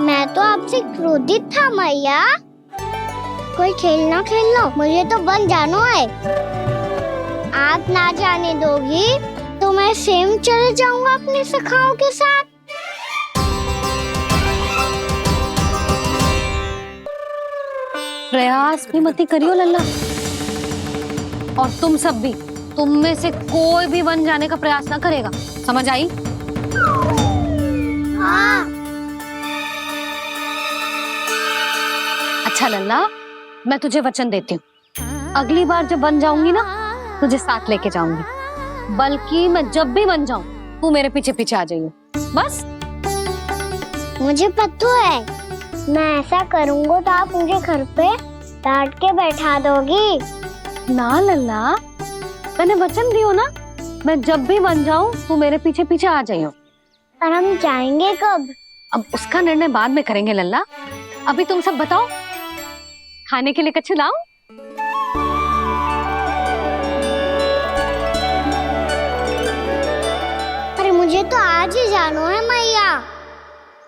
मैं तो आपसे क्रोधित था मैया। कोई खेलना खेल लो, मुझे तो वन जाना है। आप ना जाने दोगी तो मैं सेम चले जाऊंगा अपने सखाओं के साथ। प्रयास भी मत करियो लल्ला, और तुम सब भी, तुम में से कोई भी वन जाने का प्रयास ना करेगा, समझ आई? हाँ। अच्छा लल्ला, मैं तुझे वचन देती हूँ, अगली बार जब वन जाऊंगी ना तुझे साथ लेके जाऊंगी। बल्कि मैं जब भी वन जाऊं तू मेरे पीछे पीछे आ जाइयो, बस। मुझे पता है, मैं ऐसा करूंगा तो आप मुझे घर पे डांट के बैठा दोगी। ना लल्ला, मैंने वचन दियो ना, मैं जब भी वन जाऊं तू मेरे पीछे पीछे आ जाइयो। और हम जाएंगे कब? अब उसका निर्णय बाद में करेंगे लल्ला। अभी तुम सब बताओ, खाने के लिए कुछ लाऊं? अरे मुझे तो आज ही जाना है मैया।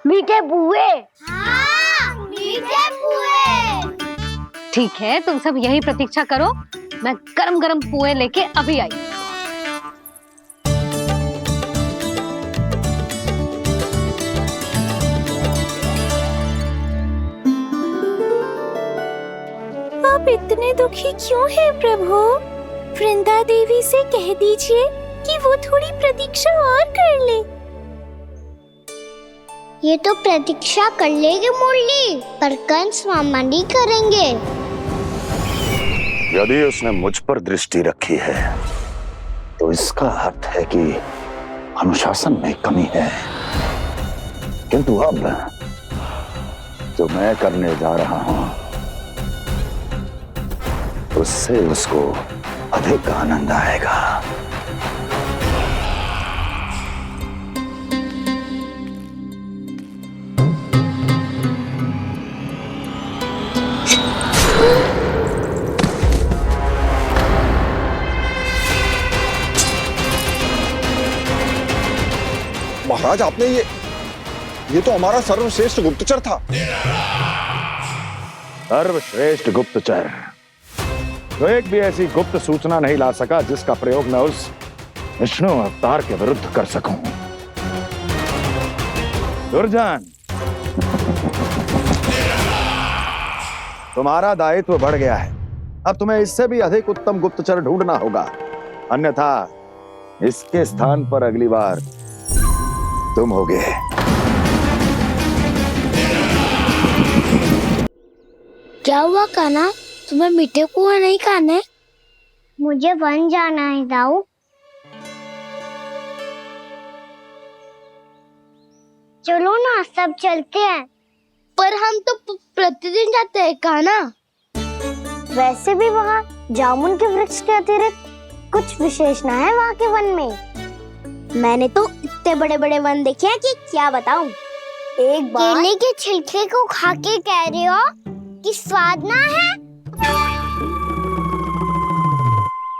मीठे बुए। हाँ, मीठे बुए। ठीक है, तुम सब यही प्रतीक्षा करो, मैं गरम गरम पुए लेके अभी आई। आप इतने दुखी क्यों हैं प्रभु? वृंदा देवी से कह दीजिए कि वो थोड़ी प्रतीक्षा और कर ले। ये तो प्रतीक्षा कर लेगी मुरली, पर कंस मामा नहीं करेंगे। यदि उसने मुझ पर दृष्टि रखी है तो इसका अर्थ है कि अनुशासन में कमी है। किंतु अब जो मैं करने जा रहा हूं उससे उसको अधिक आनंद आएगा। महाराज, आपने ये तो हमारा सर्वश्रेष्ठ गुप्तचर था। सर्वश्रेष्ठ गुप्तचर, तो एक भी ऐसी गुप्त सूचना नहीं ला सका जिसका प्रयोग मैं उस विष्णु अवतार के विरुद्ध कर सकूं। दुर्जन, तुम्हारा दायित्व बढ़ गया है। अब तुम्हें इससे भी अधिक उत्तम गुप्तचर ढूंढना होगा, अन्यथा इसके स्थान पर अगली बार तुम होगे। क्या हुआ कान्हा, तुम्हें मीठे पुआ नहीं खाने? मुझे वन जाना है दाऊ। चलो ना, सब चलते हैं। पर हम तो प्रतिदिन जाते हैं कान्हा। वैसे भी वहाँ जामुन के वृक्ष के अतिरिक्त कुछ विशेष ना है वहाँ के वन में। मैंने तो इतने बड़े बड़े वन देखे हैं कि क्या बताऊं। एक बार केले के छिलके को खा के कह रहे हो कि स्वाद ना है?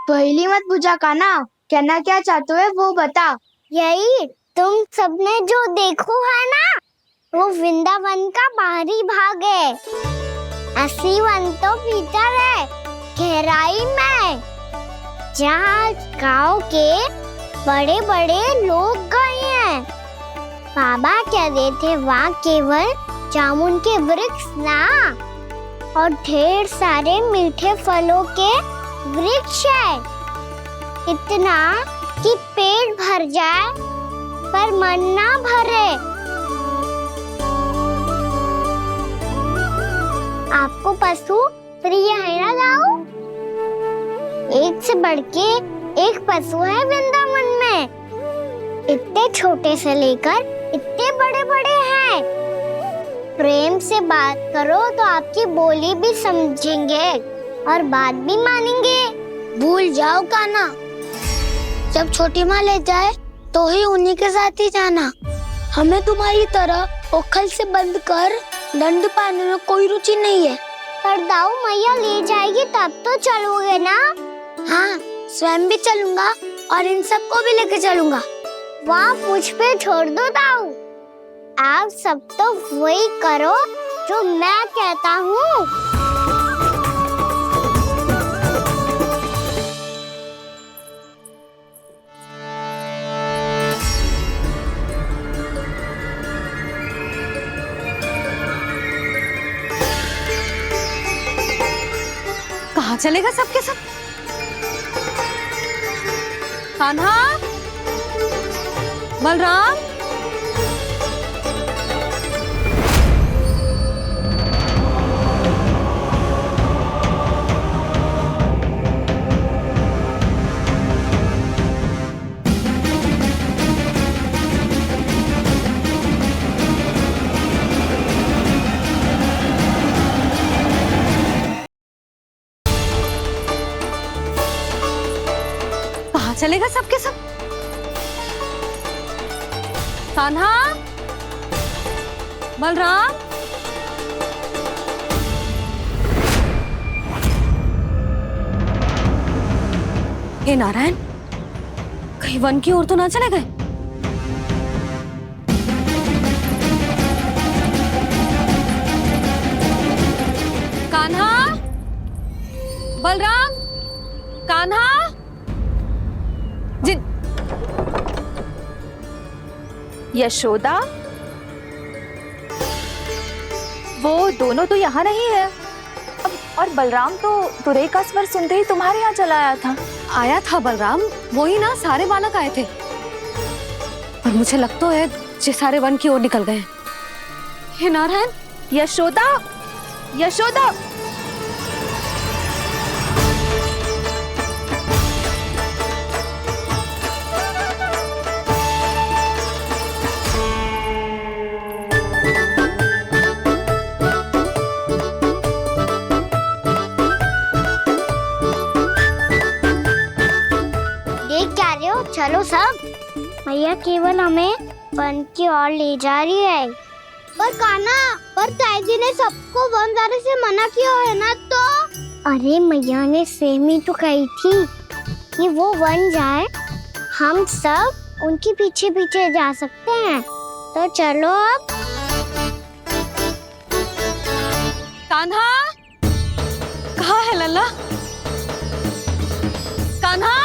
पहली मत पूछा कान्हा, कहना क्या चाहते हो वो बता। यही तुम सबने जो देखो है ना, वो वृंदावन का बाहरी भाग है। असली वन तो भीतर है, गहराई में, जहाँ गाँव के बड़े बड़े लोग गए हैं। बाबा कह रहे थे वहाँ केवल जामुन के वृक्ष ना, और ढेर सारे मीठे फलों के वृक्ष है। इतना कि पेट भर जाए पर मन ना भरे। आपको पशु प्रिय है ना दाऊ? एक से बढ़ के एक पशु है वृंदावन में। इतने छोटे से लेकर इतने बड़े बड़े हैं। प्रेम से बात करो तो आपकी बोली भी समझेंगे और बात भी मानेंगे। भूल जाओ कान्हा, जब छोटी माँ ले जाए तो ही उन्हीं के साथ ही जाना। हमें तुम्हारी तरह ओखल से बंद कर दंड पाने में कोई रुचि नहीं है। पर दाऊ मैया ले जाएगी तब तो चलोगे ना? हाँ, स्वयं भी चलूंगा और इन सबको भी लेके चलूंगा। वहाँ मुझ पे छोड़ दो ताऊ। आप सब तो वही करो जो मैं कहता हूँ। कहाँ चलेगा सबके सब? कान्हा, बलराम, कहाँ चलेगा सबके सब? कान्हा, बलराम, हे नारायण, कहीं वन की ओर तो ना चले गए? कान्हा, बलराम, कान्हा, जिन यशोदा, वो दोनों तो यहाँ नहीं है। अब और बलराम तो तुरई का स्वर सुनते ही तुम्हारे यहाँ चला आया था। आया था बलराम, वही ना सारे बालक आए थे। पर मुझे लगता है ये सारे वन की ओर निकल गए। हे नारायण, यशोदा, यशोदा, चलो सब, मैया केवल हमें वन की ओर ले जा रही है। पर कान्हा, पर ताईजी ने सबको वन जाने से मना किया है ना तो? अरे मैया ने सेम ही तो कही थी कि वो वन जाए, हम सब उनके पीछे पीछे जा सकते हैं। तो चलो अब। कान्हा, कहाँ है लल्ला? कान्हा,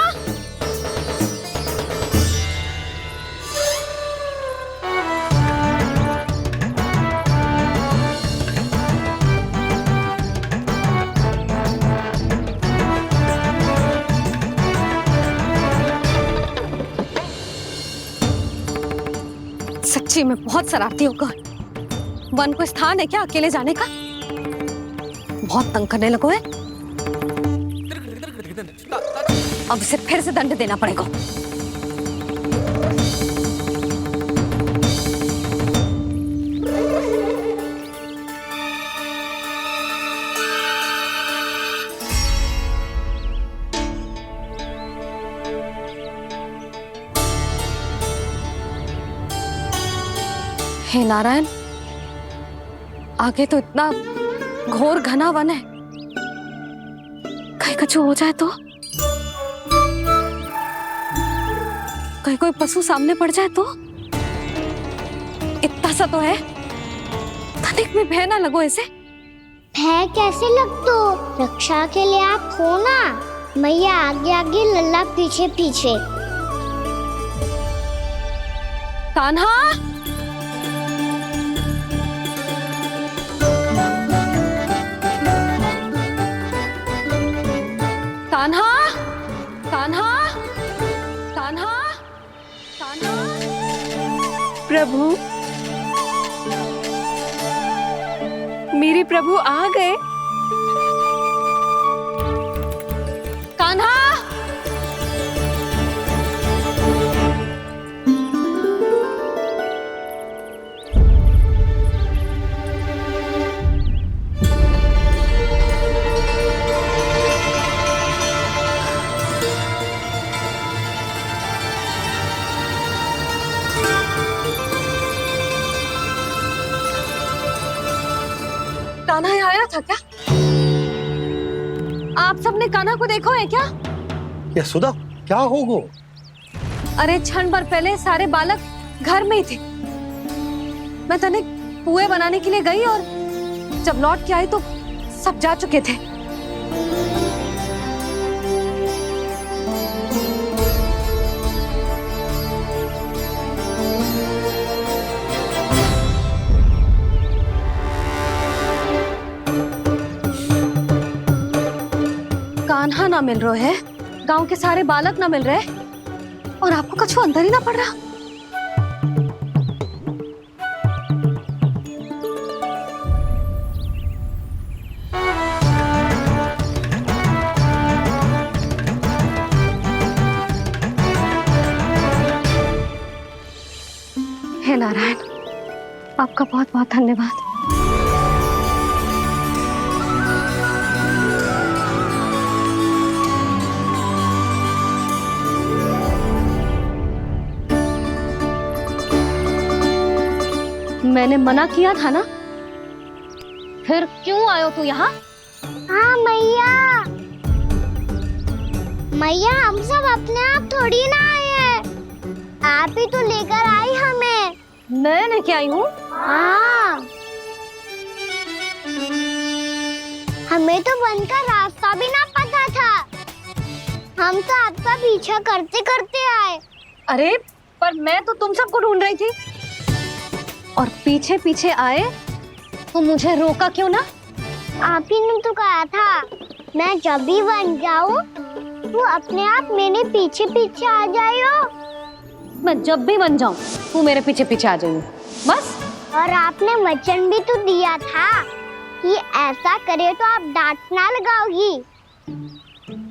सच्ची में बहुत शरारती होकर। वन को स्थान है क्या अकेले जाने का? बहुत तंग करने लगो है। अब इसे फिर से दंड देना पड़ेगा। हे नारायण, आगे तो इतना घोर घना वन है, कहीं कुछ हो जाए तो? कहीं कोई पशु सामने पड़ जाए तो? इतना सा तो है, तनिक में भय ना लगो इसे। भय कैसे लग तो? रक्षा के लिए आप हो ना। मैया आगे आगे, लल्ला पीछे पीछे। कान्हा, कान्हा, कान्हा, कान्हा, कान्हा। प्रभु, मेरे प्रभु आ गए। कान्हा, कान्हा यहाँ आया था क्या? आप सबने कान्हा को देखो है क्या? यशोदा, क्या होगा? अरे क्षण भर पहले सारे बालक घर में ही थे। मैं तनिक पुए बनाने के लिए गई और जब लौट के आई तो सब जा चुके थे। कान्हा ना मिल रहे है, गांव के सारे बालक ना मिल रहे और आपको कछु अंदर ही ना पड़ रहा। हे नारायण, आपका बहुत बहुत धन्यवाद। मैंने मना किया था ना, फिर क्यों आयो तू यहाँ? हाँ मैया, मैया हम सब अपने आप थोड़ी ना आए हैं, आप ही तो लेकर आई हमें। मैं लेके आई हूँ? हाँ, हमें तो वन का रास्ता भी ना पता था, हम तो आपका पीछा करते करते आए। अरे पर मैं तो तुम सबको ढूंढ रही थी और पीछे पीछे आए तो मुझे रोका क्यों ना? आप ही ने तो कहा था मैं जब भी बन जाऊं तो अपने आप मेरे पीछे पीछे आ जाइयो। मैं जब भी बन जाऊं तू मेरे पीछे पीछे आ जाइयो बस। और आपने वचन भी तो दिया था कि ऐसा करे तो आप डांट ना लगाओगी,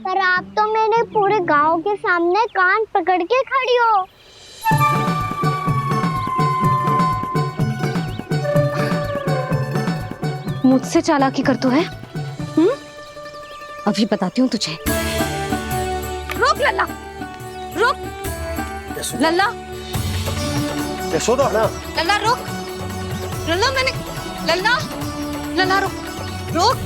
पर आप तो मेरे पूरे गांव के सामने कान पकड़ के खड़ी हो। मुझसे चालाकी कर तो है? अभी बताती हूँ तुझे। रुक लल्ला, रुक लल्ला, यशोदा ना, लल्ला रुक, लल्ला मैंने, लल्ला, लल्ला रुक, रुक।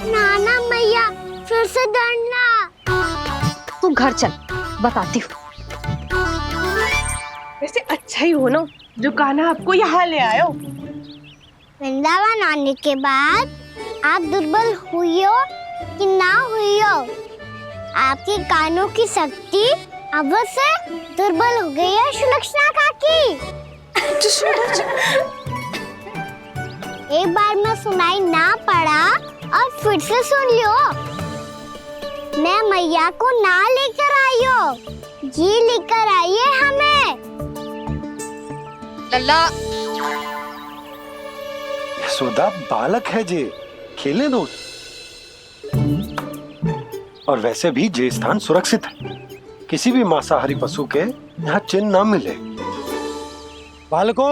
नाना मैया फिर से डरना। तू घर चल, बताती हूँ। वैसे अच्छा ही हो ना जो कान्हा आपको यहाँ ले आयो। वृंदावन आने के बाद आप दुर्बल हुई हो कि ना हुई हो, आपके कानों की शक्ति अब से दुर्बल हो गई है सुलक्षणा काकी। एक बार में सुनाई ना पड़ा और फिर से सुन लियो। मैं मैया को ना लेकर आई हो, जी लेकर आई है हमें। लल्ला, यशोदा बालक है जे, खेले दो। और वैसे भी जे स्थान सुरक्षित है, किसी भी मांसाहारी पशु के यहाँ चिन्ह ना मिले। बालकों,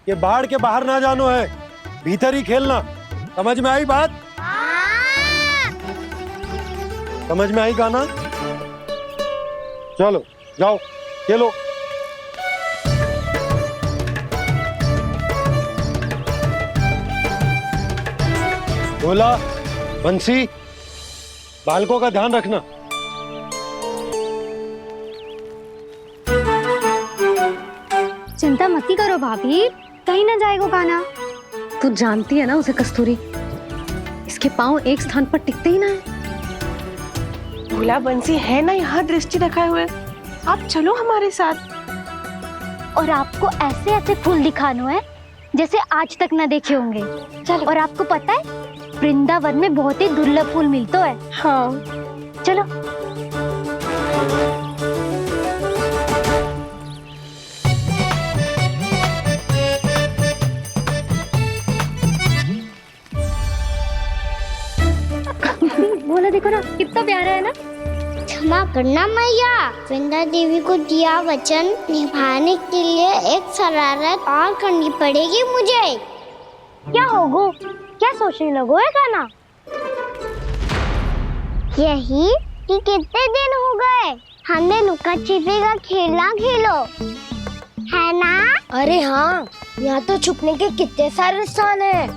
ये बाढ़ के बाहर ना जानो है, भीतर ही खेलना। समझ में आई बात? समझ में आई गाना? चलो जाओ खेलो। बोला बंसी, बालकों का ध्यान रखना। चिंता मत करो भाभी, कहीं ना जाएगा कान्हा। तू जानती है ना उसे कस्तूरी, इसके पांव एक स्थान पर टिकते ही ना है। भोला बंसी है ना यहाँ दृष्टि रखाए हुए, आप चलो हमारे साथ। और आपको ऐसे ऐसे फूल दिखानो है जैसे आज तक न देखे होंगे। चलो। और आपको पता है वृंदावन में बहुत ही दुर्लभ फूल मिलते हैं। हाँ चलो। बोला देखो ना कितना प्यारा है ना। क्षमा करना मैया, वृंदा देवी को दिया वचन निभाने के लिए एक शरारत और करनी पड़ेगी मुझे। क्या होगो? क्या सोचने लगो है कान्हा? यही कि कितने दिन हो गए हमने लुका छिपी का खेलना खेलो, है ना? अरे हाँ, यहाँ तो छुपने के कितने सारे स्थान है।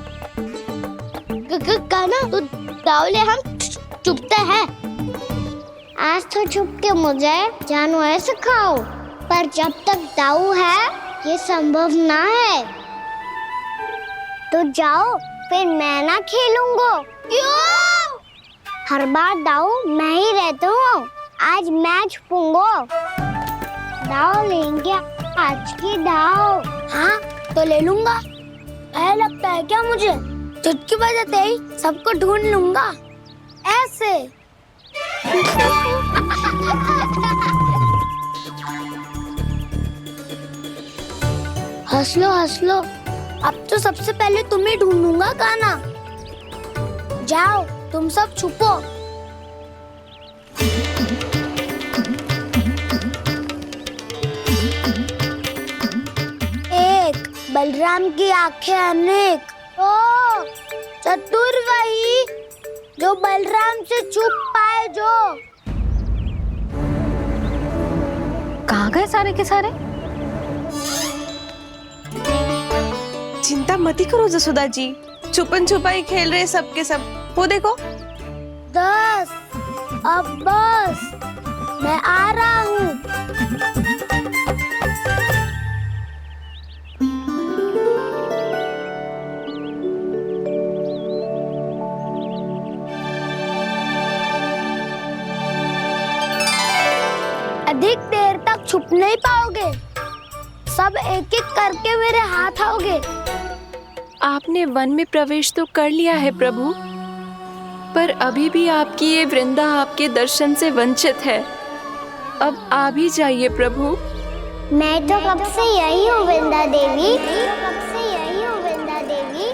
कान्हा तो दावले हम छुपते हैं। आज तो छुप के मुझे जानवर सिखाओ, पर जब तक दाऊ है ये संभव ना है। तो जाओ, फिर मैं ना खेलूंगा। क्यों? हर बार दाऊ मैं ही रहता हूँ, आज मैं छुपूंगा। दाऊ लेंगे आज की दाऊ। हाँ तो ले लूंगा। ऐसा लगता है क्या मुझे? चुटकी बजाते ही सबको ढूंढ लूंगा ऐसे। हंस लो, अब तो सबसे पहले तुम्हें ढूंढूंगा काना। जाओ तुम सब छुपो। एक, बलराम की आंखें अनेक। ओ चतुर वही जो बलराम से छुप पाए। जो कहाँ गए सारे के सारे? चिंता मत करो जसोदा जी, छुपन छुपाई खेल रहे सब के सब। वो देखो 10, अब बस, मैं आ रहा हूँ। अधिक देर तक छुप नहीं पाओगे, सब एक एक करके मेरे हाथ आओगे। आपने वन में प्रवेश तो कर लिया है प्रभु, पर अभी भी आपकी ये वृंदा आपके दर्शन से वंचित है। अब आ भी जाइए प्रभु। मैं तो कब से यही हूँ वृंदा देवी, कब से यही हूँ वृंदा देवी।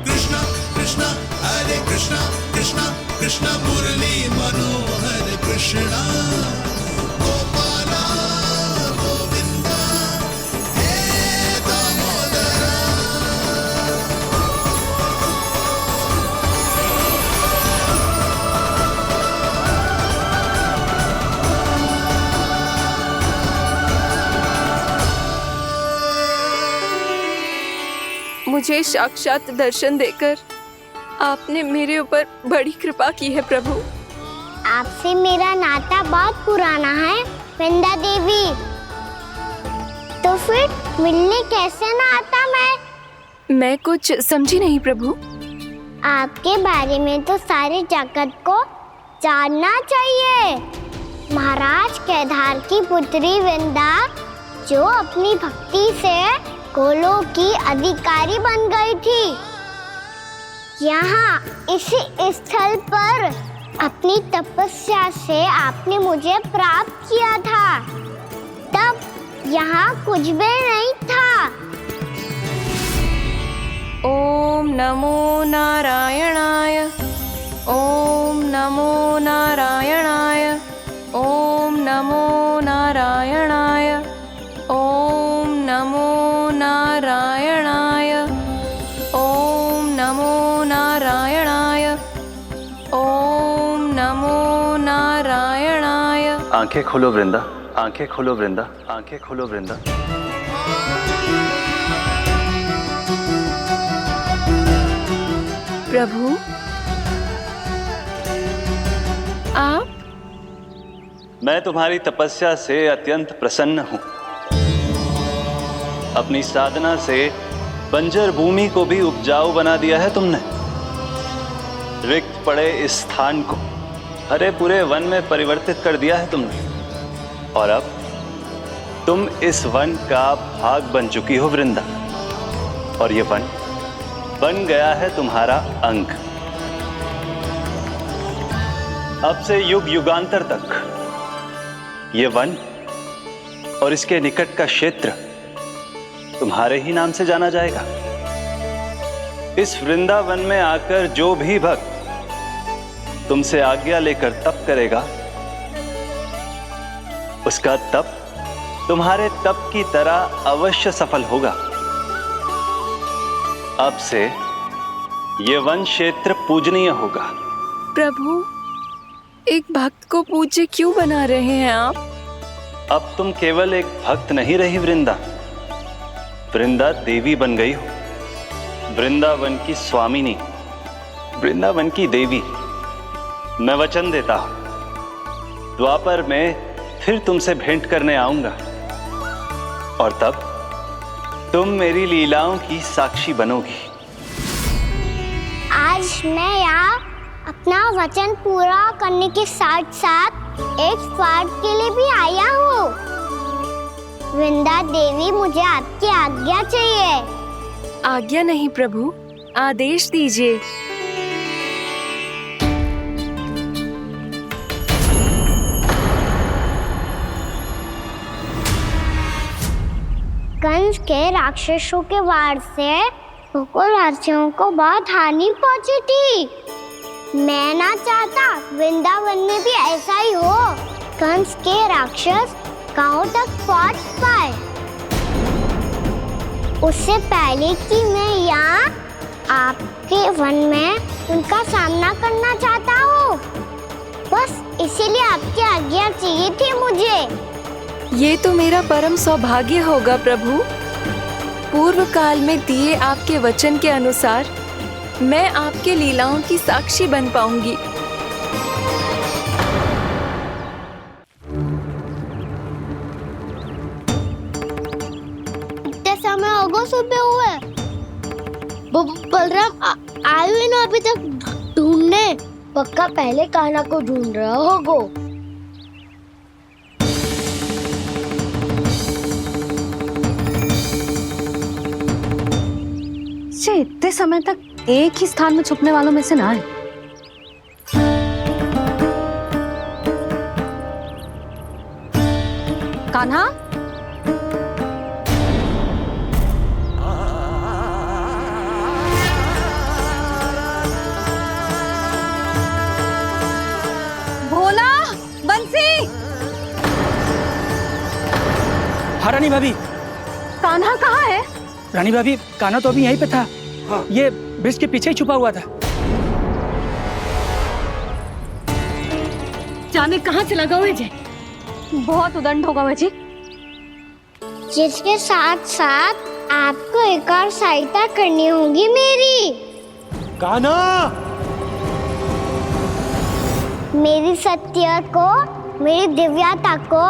कृष्णा कृष्णा हरे कृष्णा, कृष्णा कृष्णा मुरली मनोहर कृष्णा, गोपाला गोविंदा हे दामोदरा। मुझे साक्षात दर्शन देकर आपने मेरे ऊपर बड़ी कृपा की है प्रभु। आपसे मेरा नाता बहुत पुराना है वृंदा देवी, तो फिर मिलने कैसे ना आता मैं कुछ समझी नहीं प्रभु। आपके बारे में तो सारे जगत को जानना चाहिए। महाराज केदार की पुत्री वृंदा, जो अपनी भक्ति से गोलों की अधिकारी बन गई थी, यहाँ इसी स्थल पर अपनी तपस्या से आपने मुझे प्राप्त किया था। तब यहाँ कुछ भी नहीं था। ओम नमो नारायणाय, ओम नमो नारायणाय, ओम नमो नारायणाय, ओम नमो नारायणाय, ओम नमो नारायणाय, ओम नमो नारायणाय। आंखें खोलो वृंदा, आंखें खोलो वृंदा, आंखें खोलो वृंदा। प्रभु आप? मैं तुम्हारी तपस्या से अत्यंत प्रसन्न हूं। अपनी साधना से बंजर भूमि को भी उपजाऊ बना दिया है तुमने। रिक्त पड़े इस स्थान को हरे पूरे वन में परिवर्तित कर दिया है तुमने, और अब तुम इस वन का भाग बन चुकी हो वृंदा, और ये वन बन गया है तुम्हारा अंग। अब से युग युगांतर तक ये वन और इसके निकट का क्षेत्र तुम्हारे ही नाम से जाना जाएगा। इस वृंदावन में आकर जो भी भक्त तुमसे आज्ञा लेकर तप करेगा, उसका तप तुम्हारे तप की तरह अवश्य सफल होगा। अब से ये वन क्षेत्र पूजनीय होगा। प्रभु, एक भक्त को पूज्य क्यों बना रहे हैं आप? अब तुम केवल एक भक्त नहीं रही वृंदा, वृंदा देवी बन गई हो। वृंदावन की स्वामिनी, वृंदावन की देवी। मैं वचन देता हूं, द्वापर में फिर तुमसे भेंट करने आऊंगा और तब तुम मेरी लीलाओं की साक्षी बनोगी। आज मैं यहाँ अपना वचन पूरा करने के साथ साथ एक स्वार्थ के लिए भी आया हूँ। वृंदा देवी, मुझे आपकी आज्ञा चाहिए। आज्ञा नहीं प्रभु, आदेश दीजिए। कंस के राक्षसों के वार से गोकुलवासियों को बहुत हानि पहुंची थी। मैं ना चाहता वृंदावन में भी ऐसा ही हो। कंस के राक्षस गांव तक पहुंच पाए, उससे पहले कि मैं यहाँ आपके वन में उनका सामना करना चाहता हूँ। बस इसीलिए आपकी आज्ञा चाहिए थी मुझे। ये तो मेरा परम सौभाग्य होगा प्रभु। पूर्व काल में दिए आपके वचन के अनुसार मैं आपके लीलाओं की साक्षी बन पाऊंगी। इतने समय होगा सुबह हुए। बलराम आए हुए ना अभी तक ढूंढने। पक्का पहले कान्हा को ढूंढ रहा होगा। इतने समय तक एक ही स्थान में छुपने वालों में से ना है। कान्हा, भोला, बंसी। हाँ रानी भाभी। कान्हा कहाँ है? रानी भाभी, कान्हा तो अभी यहीं पे था। हाँ। ये ब्रिज के पीछे ही छुपा हुआ था। जाने कहाँ चला गया है? बहुत उदंड होगा वह जी। जिसके साथ साथ आपको एक और सहायता करनी होगी मेरी। कान्हा, मेरी सत्य को, मेरी दिव्यता को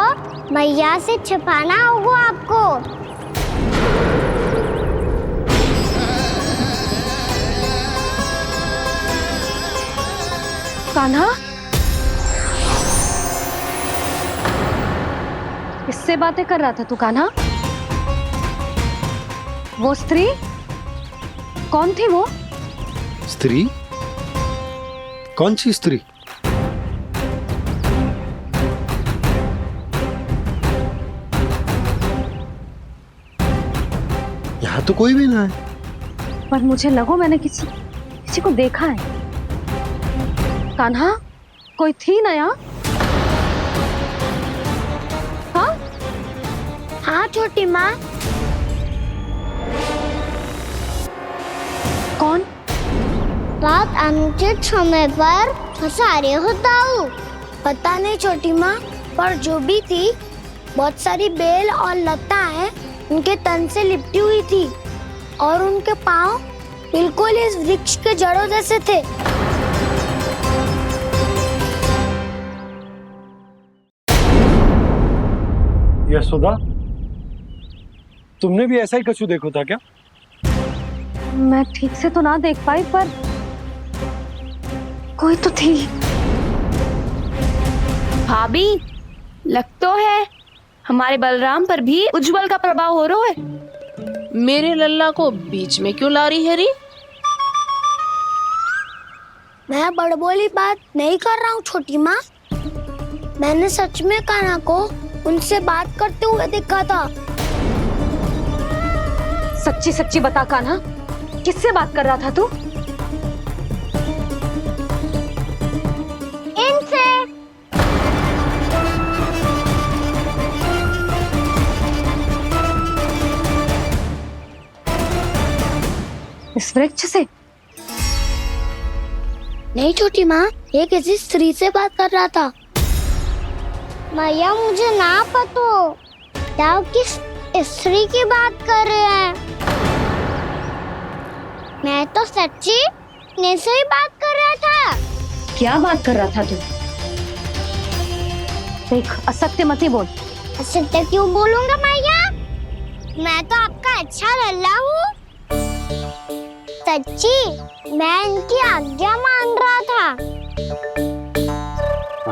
मैया से छिपाना होगा आपको। कान्हा, किससे बातें कर रहा था तू कान्हा? वो स्त्री कौन थी? वो स्त्री? कौन सी स्त्री? यहाँ तो कोई भी ना है। पर मुझे लगो मैंने किसी को देखा है। कान्हा, कोई थी ना यहाँ? हाँ? हाँ छोटी माँ। कौन? रात अनुचित समय पर फंसारे होता हूँ। पता नहीं छोटी माँ, पर जो भी थी, बहुत सारी बेल और लताएं उनके तन से लिपटी हुई थी और उनके पाँव बिल्कुल इस वृक्ष के जड़ों जैसे थे। यशोदा, तुमने भी ऐसा ही कछु देखा था क्या? मैं ठीक से तो ना देख पाई, पर कोई तो थी। भाभी, लग तो है हमारे बलराम पर भी उज्जवल का प्रभाव हो रहा है। मेरे लल्ला को बीच में क्यों ला रही है री? मैं बड़बोली बात नहीं कर रहा हूँ छोटी माँ। मैंने सच में कान्हा को उनसे बात करते हुए देखा था। सच्ची सच्ची बता कान्हा, किससे बात कर रहा था तू? इनसे। इस वृक्ष से? नहीं छोटी माँ, ये किसी स्त्री से बात कर रहा था। मैया, मुझे ना पता क्या किस स्त्री की बात कर रहे हैं। मैं तो सच्ची ने से ही बात कर रहा था। क्या बात कर रहा था तू? देख, असत्य मत ही बोल। असत्य क्यों बोलूंगा मैया? मैं तो आपका अच्छा लल्ला हूँ। सच्ची मैं इनकी आज्ञा मान रहा था।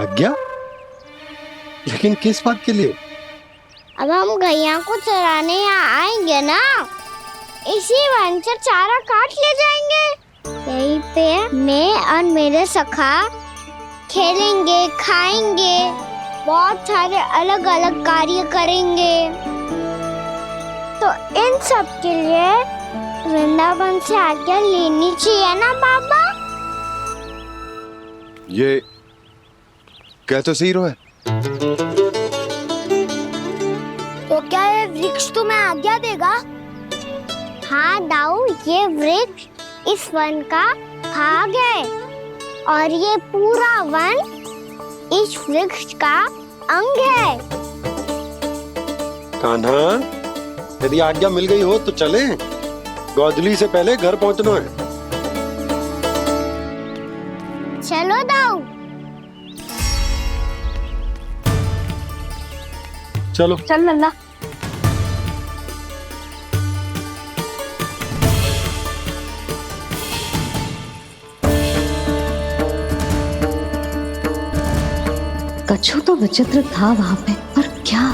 आज्ञा? लेकिन किस बात के लिए? अब हम गैया को चराने यहाँ आएंगे ना, इसी वन से चारा काट ले जाएंगे। यहीं पे मैं और मेरे सखा खेलेंगे, खाएंगे, बहुत सारे अलग अलग कार्य करेंगे। तो इन सब के लिए वृंदावन से आज्ञा लेनी चाहिए ना बाबा? ये कह तो सही रहा है। तो क्या ये वृक्ष तुम्हें आज्ञा देगा? हाँ दाऊ, ये वृक्ष इस वन का भाग है और ये पूरा वन इस वृक्ष का अंग है। कान्हा, यदि आज्ञा मिल गई हो तो चले। गोधूली से पहले घर पहुंचना है। चलो दाऊ। चलो चल लल्ला। कछु तो विचित्र था वहां पे, पर क्या?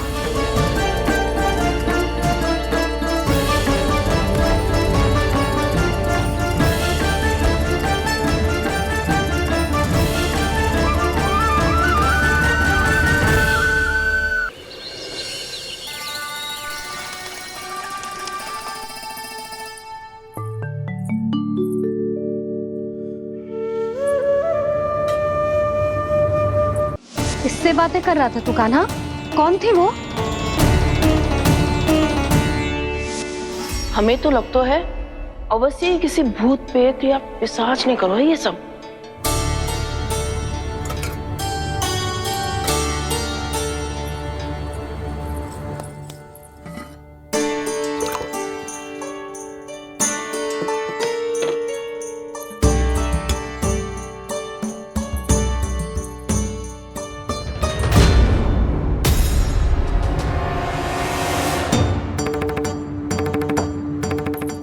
किससे बातें कर रहा था तू कान्हा? कौन थे वो? हमें तो लगता है अवश्य ही किसी भूत प्रेत या पिशाच ने करो है ये सब।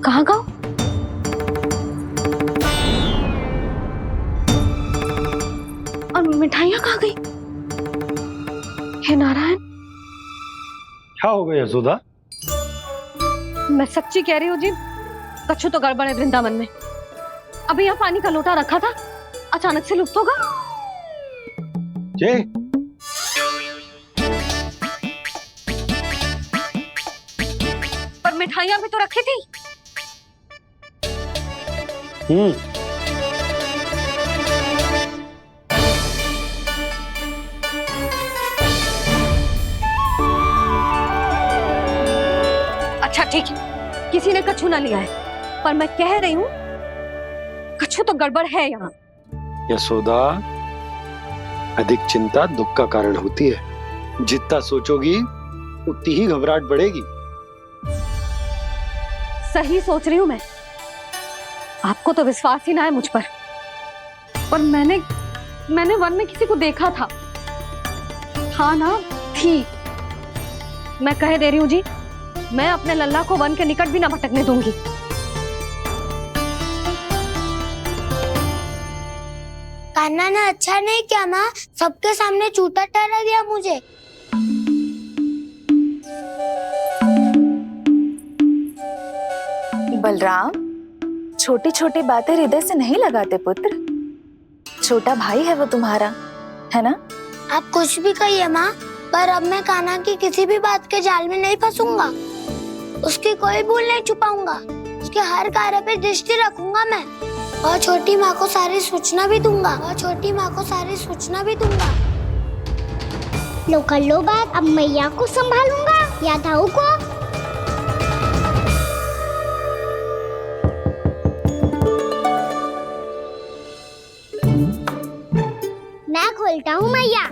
कहाँ गए? और मिठाइयाँ कहाँ गई? हे नारायण! क्या हो गया यशोदा? मैं सच्ची कह रही हूँ जी, कछु तो गड़बड़ है वृंदावन में। अभी यहाँ पानी का लोटा रखा था, अचानक से लुप्त होगा। जे पर मिठाइयाँ भी तो रखी थी। अच्छा ठीक है, किसी ने कछु ना लिया है, पर मैं कह रही हूँ कछु तो गड़बड़ है यहाँ। यशोदा, अधिक चिंता दुख का कारण होती है। जितना सोचोगी उतनी ही घबराहट बढ़ेगी। सही सोच रही हूँ मैं। आपको तो विश्वास ही ना है मुझ पर मैंने वन में किसी को देखा था। हाँ ना, थी। मैं कह दे रही हूँ जी, मैं अपने लल्ला को वन के निकट भी ना भटकने दूंगी। कान्हा ने अच्छा नहीं किया माँ, सबके सामने झूठा ठहरा दिया मुझे। बलराम, छोटी छोटी बातें हृदय से नहीं लगाते पुत्र। छोटा भाई है वो तुम्हारा, है ना? आप कुछ भी कहिए माँ, पर अब मैं कान्हा की किसी भी बात के जाल में नहीं फंसूंगा। उसकी कोई भूल नहीं छुपाऊंगा। उसके हर कार्य पे दृष्टि रखूंगा मैं, और छोटी माँ को सारी सूचना भी दूंगा। लो कर लो बात, अब मैया को संभालूंगा या दाऊ को। मैं खोलता हूँ मैया।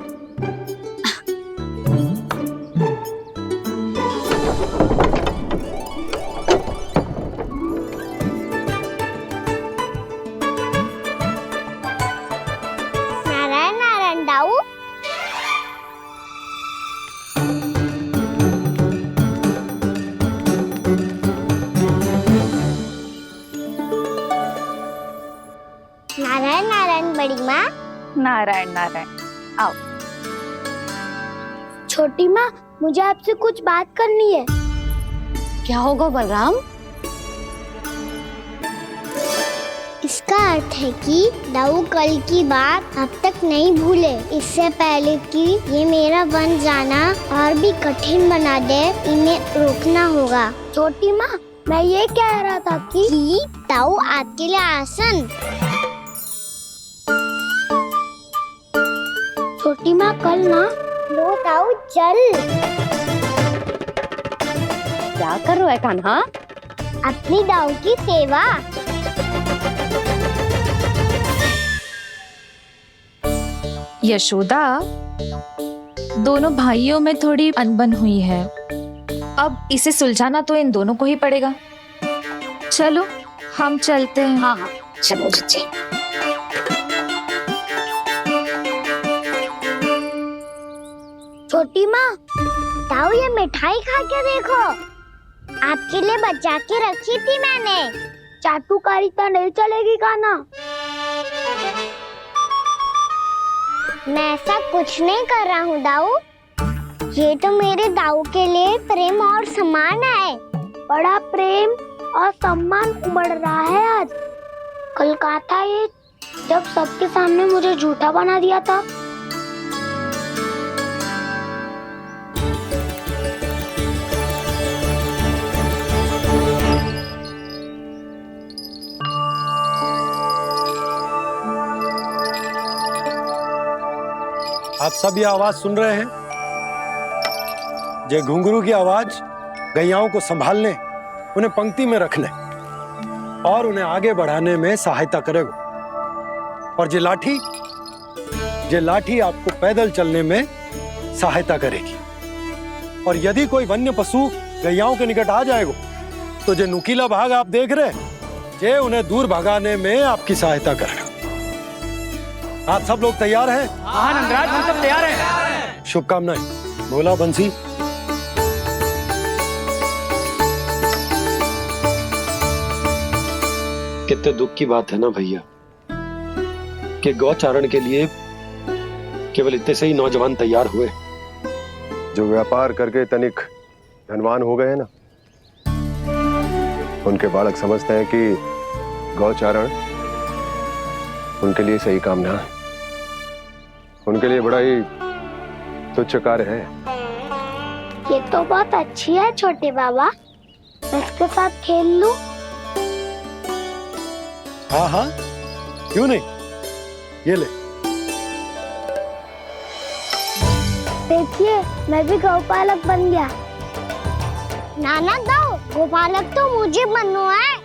नारायण नारायण बड़ी माँ। नारायण नारायण। आओ। छोटी माँ, मुझे आपसे कुछ बात करनी है। क्या होगा बलराम? इसका अर्थ है कि दाऊ कल की बात अब तक नहीं भूले। इससे पहले कि ये मेरा बन जाना और भी कठिन बना दे, इन्हें रोकना होगा। छोटी माँ, मैं ये कह रहा था कि दाऊ आपके लिए आसन। छोटी माँ, कल ना लो दाऊ चल। क्या कर रहा है कान्हा? अपनी दाऊ की सेवा। यशोदा, दोनों भाइयों में थोड़ी अनबन हुई है। अब इसे सुलझाना तो इन दोनों को ही पड़ेगा। चलो हम चलते हैं। हाँ हाँ चलो जी। छोटी माँ, दाऊ ये मिठाई खा के देखो। आपके लिए बचा के रखी थी मैंने। चाटुकारिता नहीं चलेगी कान्हा। मैं ऐसा कुछ नहीं कर रहा हूँ दाऊ। ये तो मेरे दाऊ के लिए प्रेम और सम्मान है। बड़ा प्रेम और सम्मान उमड़ रहा है आज। कल कहा था ये, जब सबके सामने मुझे झूठा बना दिया था। आप सब ये आवाज सुन रहे हैं? ये घुंघरू की आवाज गैयाओं को संभालने, उन्हें पंक्ति में रखने और उन्हें आगे बढ़ाने में सहायता करेगा। और ये लाठी आपको पैदल चलने में सहायता करेगी। और यदि कोई वन्य पशु गैयाओं के निकट आ जाएगा तो जो नुकीला भाग आप देख रहे हैं, ये उन्हें दूर भगाने में आपकी सहायता करेगा। आप सब लोग तैयार हैं? हाँ नंदराज, हम सब तैयार हैं। शुभकामनाएं। बोला बंसी। कितने दुख की बात है ना भैया कि गौचारण के लिए केवल इतने से ही नौजवान तैयार हुए जो व्यापार करके तनिक धनवान हो गए हैं ना, उनके बालक समझते हैं कि गौचारण उनके लिए सही काम ना है। उनके लिए बड़ा ही तुच्छ कार्य है। ये तो बहुत अच्छी है छोटे बाबा, मैं इसके साथ खेल लूं? हाँ हाँ क्यों नहीं, ये ले। देखिए मैं भी गौपालक बन गया। नाना दाऊ, गौपालक तो मुझे बनना है।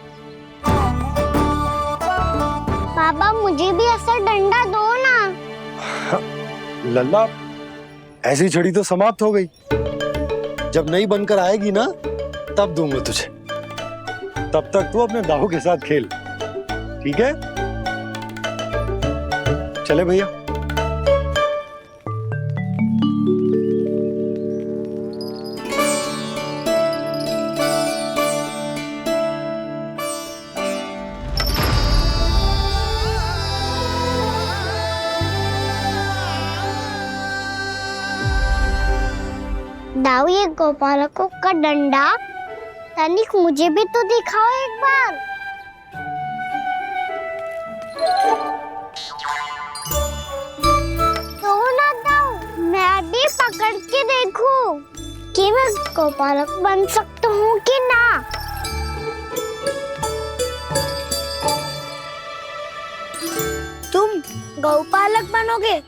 बाबा मुझे भी ऐसा डंडा दो ना। लल्ला, ऐसी छड़ी तो समाप्त हो गई। जब नई बनकर आएगी ना तब दूंगा तुझे। तब तक तू अपने दाऊ के साथ खेल, ठीक है? चले भैया। दाऊ, ये गोपालकों का डंडा तनिक मुझे भी तो दिखाओ एक बार। तो ना दाऊ, मैं भी पकड़ के देखूं कि मैं गोपालक बन सकता हूँ कि ना। तुम गौपालक बनोगे?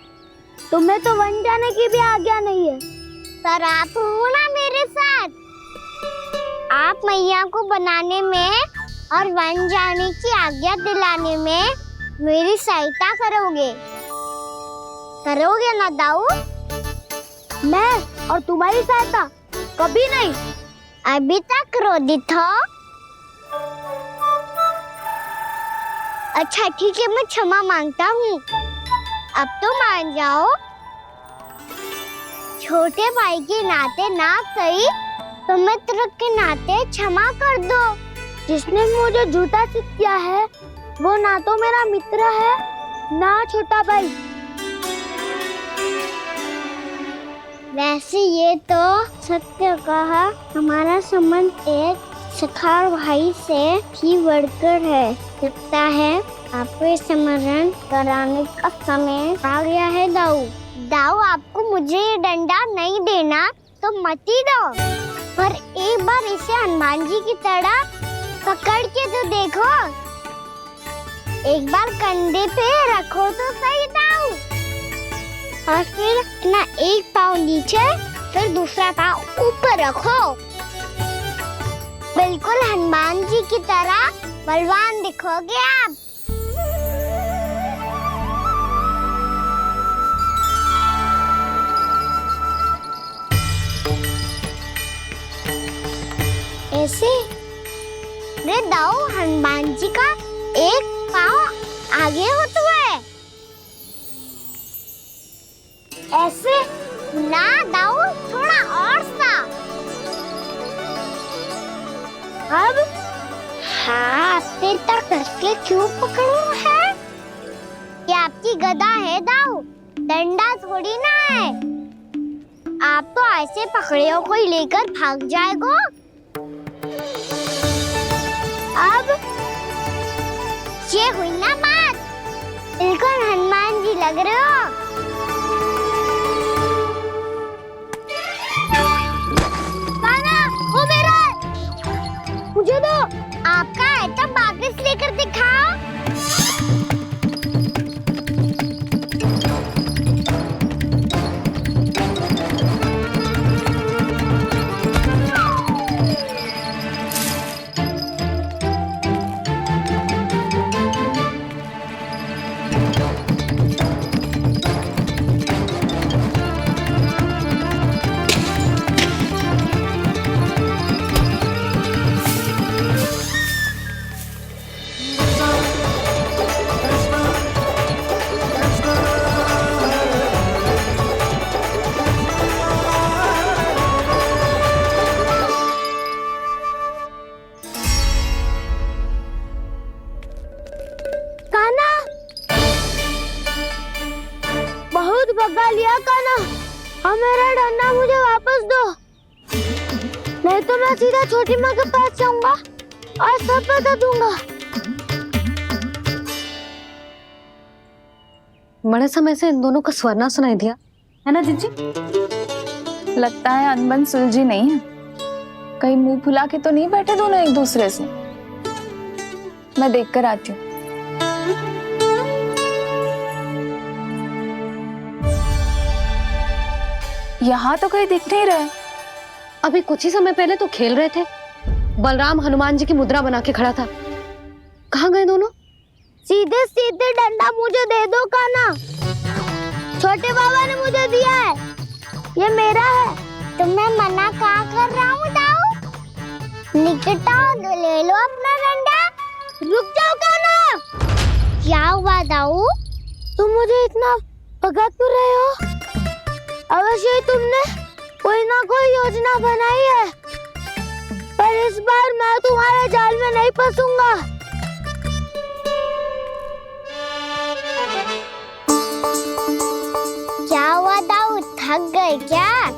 तुम्हें तो वन जाने की भी आज्ञा नहीं है। सर आप हो ना मेरे साथ। आप मैया को बनाने में और वन जाने की आज्ञा दिलाने में मेरी सहायता करोगे ना दाऊ? मैं और तुम्हारी सहायता कभी नहीं। अभी तक क्रोधित हो? अच्छा ठीक है, मैं क्षमा मांगता हूँ। अब तो मान जाओ। छोटे भाई के नाते ना सही तो मित्र के नाते क्षमा कर दो। जिसने मुझे झूठा सिद्ध किया है वो ना तो मेरा मित्र है ना छोटा भाई। वैसे ये तो सत्य कहा, हमारा संबंध एक सखार भाई से भी बढ़कर है। लगता है आपको स्मरण कराने का समय आ गया है दाऊ। दाऊ, आपको मुझे ये डंडा नहीं देना तो मत ही दो, पर एक बार इसे हनुमान जी की तरह पकड़ के तो देखो। एक बार कंधे पे रखो तो सही दाऊ, और फिर अपना एक पाँव नीचे फिर दूसरा पाँव ऊपर रखो। बिल्कुल हनुमान जी की तरह बलवान दिखोगे आप। ऐसे रे दाऊ, हनुमान जी का एक पाँव आगे होता है। ऐसे ना दाऊ, थोड़ा और सा। अब हाथ पे तक कसके क्यों पकड़ो है? ये आपकी गदा है दाऊ, डंडा थोड़ी ना है। आप तो ऐसे पकड़ियों को ही लेकर भाग जाएगो। अब ये हुई ना बात, बिल्कुल हनुमान जी लग रहे हो। कान्हा, वो मेरा, मुझे दो। आपका है तो वापस लेकर दिखाओ। बहुत भगा लिया कान्हा, अब मेरा डंडा मुझे वापस दो, नहीं तो मैं सीधा छोटी माँ के पास जाऊंगा और सब बता दूंगा। बड़े समय से इन दोनों का स्वर ना सुनाई दिया है ना जीजी? लगता है अनबन सुलझी नहीं है। कहीं मुंह फुला के तो नहीं बैठे दोनों एक दूसरे से। मैं देख कर आती हूँ। यहाँ तो कहीं दिख नहीं रहा। अभी कुछ ही समय पहले तो खेल रहे थे। बलराम हनुमान जी की मुद्रा बना के खड़ा था। कहाँ गए दोनों? सीधे सीधे डंडा मुझे दे दो कान्हा, छोटे बाबा ने मुझे दिया है, ये मेरा है। तो मैं मना कहाँ कर रहा हूँ दाऊ? निकट आओ, ले लो अपना डंडा। रुक जाओ कान्हा। क्या हुआ दाऊ? तुम मुझे इतना भगा क्यों रहे हो? अवश्य ही तुमने कोई ना कोई योजना बनाई है, पर इस बार मैं तुम्हारे जाल में नहीं फंसूंगा। क्या हुआ दाऊ, थक गए क्या?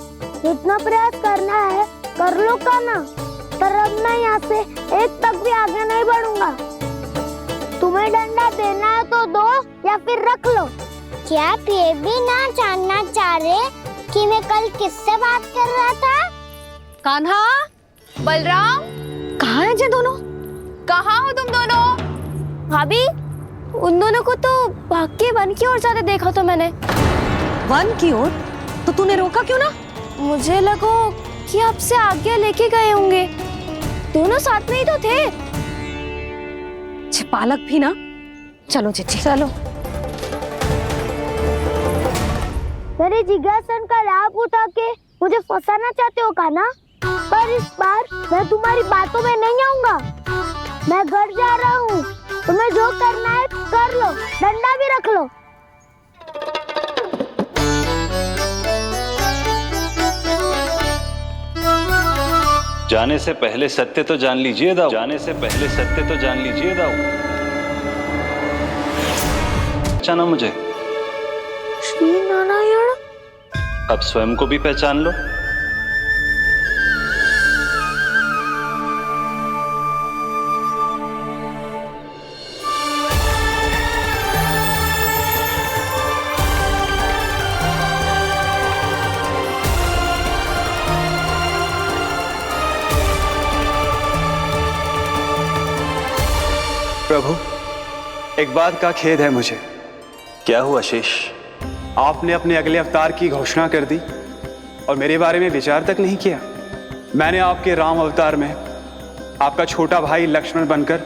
जितना प्रयास करना है कर लो कान्हा, पर अब मैं यहाँ से एक तक भी आगे नहीं बढ़ूंगा। तुम्हें डंडा देना है तो दो या फिर रख लो। क्या आप ये भी ना जानना चाह रहे कि मैं कल किससे बात कर रहा था? कान्हा, बलराम, कहाँ हैं ये दोनों? कहाँ हो तुम दोनों? भाभी, उन दोनों को तो भाग के वन की ओर जाते देखा तो मैंने। वन की ओर? तो तूने रोका क्यों ना? मुझे लगा कि आपसे आगे लेके गए होंगे, दोनों साथ में ही तो थे। पालक भी ना। चलो चिट्ठी, चलो। मेरे जिज्ञासन का लाभ उठा के मुझे फंसाना चाहते हो कान्हा, पर इस बार मैं तुम्हारी बातों में नहीं आऊंगा। मैं घर जा रहा हूँ, तुम्हें जो करना है कर लो, डंडा भी रख लो। जाने से पहले सत्य तो जान लीजिए दाऊ। जाने से पहले सत्य तो जान लीजिए दाऊ। पहचाना मुझे? श्री नारायण। अब स्वयं को भी पहचान लो। प्रभु, एक बात का खेद है मुझे। क्या हुआ शेष? आपने अपने अगले अवतार की घोषणा कर दी और मेरे बारे में विचार तक नहीं किया। मैंने आपके राम अवतार में आपका छोटा भाई लक्ष्मण बनकर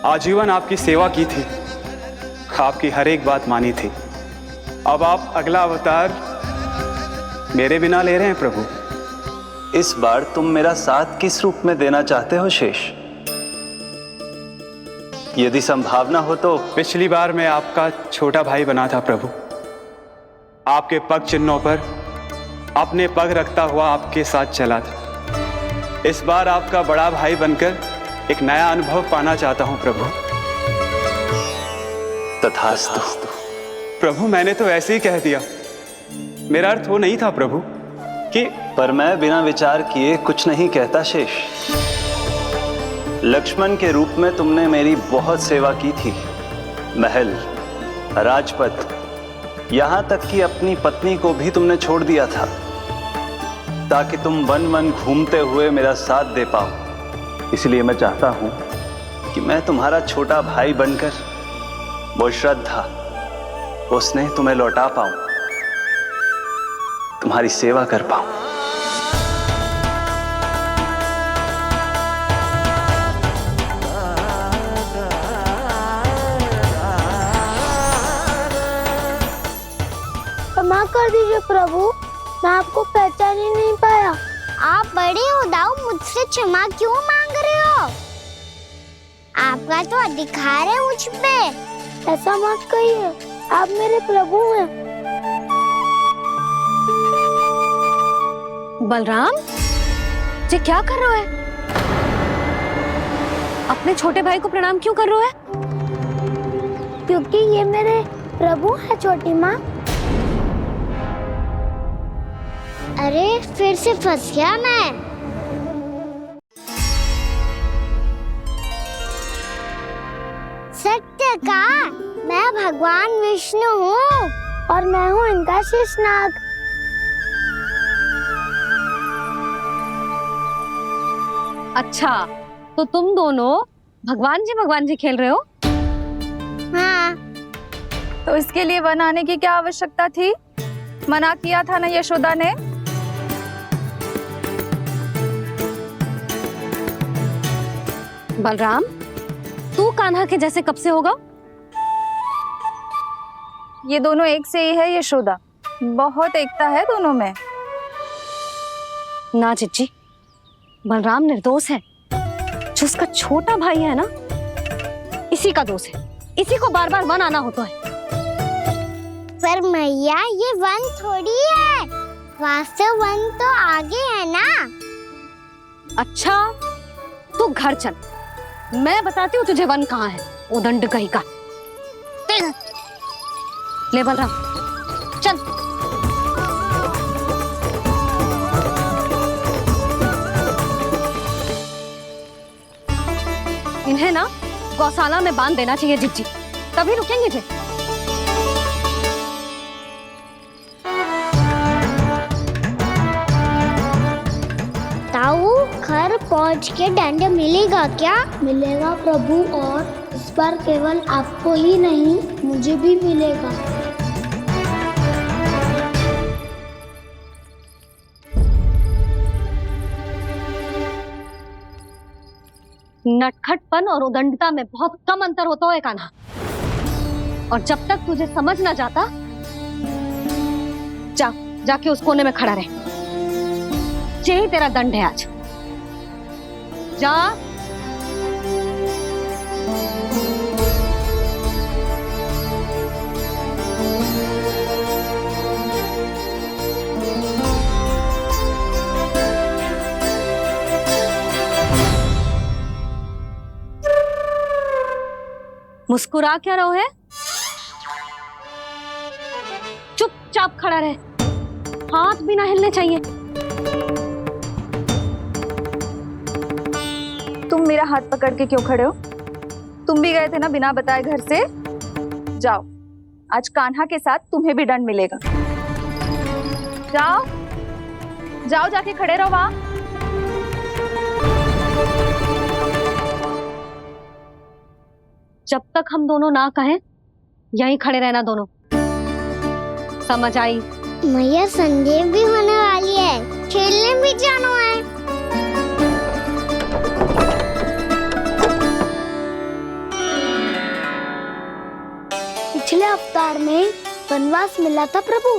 आजीवन आपकी सेवा की थी, आपकी हर एक बात मानी थी। अब आप अगला अवतार मेरे बिना ले रहे हैं प्रभु। इस बार तुम मेरा साथ किस रूप में देना चाहते हो शेष? यदि संभावना हो तो। पिछली बार मैं आपका छोटा भाई बना था प्रभु, आपके पग चिन्हों पर अपने पग रखता हुआ आपके साथ चला था। इस बार आपका बड़ा भाई बनकर एक नया अनुभव पाना चाहता हूं प्रभु। तथास्तु। प्रभु, मैंने तो ऐसे ही कह दिया, मेरा अर्थ वो नहीं था प्रभु कि। पर मैं बिना विचार किए कुछ नहीं कहता शेष। लक्ष्मण के रूप में तुमने मेरी बहुत सेवा की थी। महल, राजपथ, यहां तक कि अपनी पत्नी को भी तुमने छोड़ दिया था ताकि तुम वन वन घूमते हुए मेरा साथ दे पाओ। इसलिए मैं चाहता हूं कि मैं तुम्हारा छोटा भाई बनकर वो श्रद्धा, वो स्नेह तुम्हें लौटा पाऊं, तुम्हारी सेवा कर पाऊं। क्षमा कर दीजिए प्रभु, मैं आपको पहचान ही नहीं पाया। आप बड़े उदाऊ मुझसे क्षमा क्यों मांग रहे हो? आपका तो अधिकार है मुझ पे। ऐसा मत कहिए, आप मेरे प्रभु हैं। बलराम, ये क्या कर रहा है? अपने छोटे भाई को प्रणाम क्यों कर रहा है? क्योंकि ये मेरे प्रभु है छोटी माँ। अरे फिर से फंस गया मैं। सत्य का, मैं भगवान विष्णु हूँ और मैं हूँ इनका शेषनाग। अच्छा, तो तुम दोनों भगवान जी खेल रहे हो? हाँ। तो इसके लिए वन आने की क्या आवश्यकता थी? मना किया था ना यशोदा ने। बलराम, तू कान्हा के जैसे कब से होगा? ये दोनों एक से ही है यशोदा, बहुत एकता है दोनों में। ना चिच्ची, बलराम निर्दोष है। जो उसका छोटा भाई है ना, इसी का दोष है। इसी को बार बार वन आना होता है। पर मैया, ये वन थोड़ी है, वास्तव वन तो आगे है ना। अच्छा, तू घर चल, मैं बताती हूँ तुझे वन कहाँ है। उदंड कहीं का। ले बलराम, चल। इन्हें ना गौशाला में बांध देना चाहिए जिज्जी, तभी रुकेंगे जे। ताऊ, घर पहुंच के दंड मिलेगा क्या? मिलेगा प्रभु, और इस बार केवल आपको ही नहीं, मुझे भी मिलेगा। नटखटपन और उदंडता में बहुत कम अंतर होता है कान्हा, और जब तक तुझे समझ ना जाता, जाके उस कोने में खड़ा रहे। यही तेरा दंड है आज। जा। मुस्कुरा क्या रहो है? चुपचाप खड़ा रहे, हाथ भी ना हिलने चाहिए। तुम मेरा हाथ पकड़ के क्यों खड़े हो? तुम भी गए थे ना बिना बताए घर से। जाओ, आज कान्हा के साथ तुम्हें भी दंड मिलेगा। जाओ जाओ, जाके खड़े रहो वहां। जब तक हम दोनों ना कहें यहीं खड़े रहना दोनों, समझ आई? मैया संडे भी होने वाली है, खेलने भी जाना है। पिछले अवतार में वनवास मिला था प्रभु,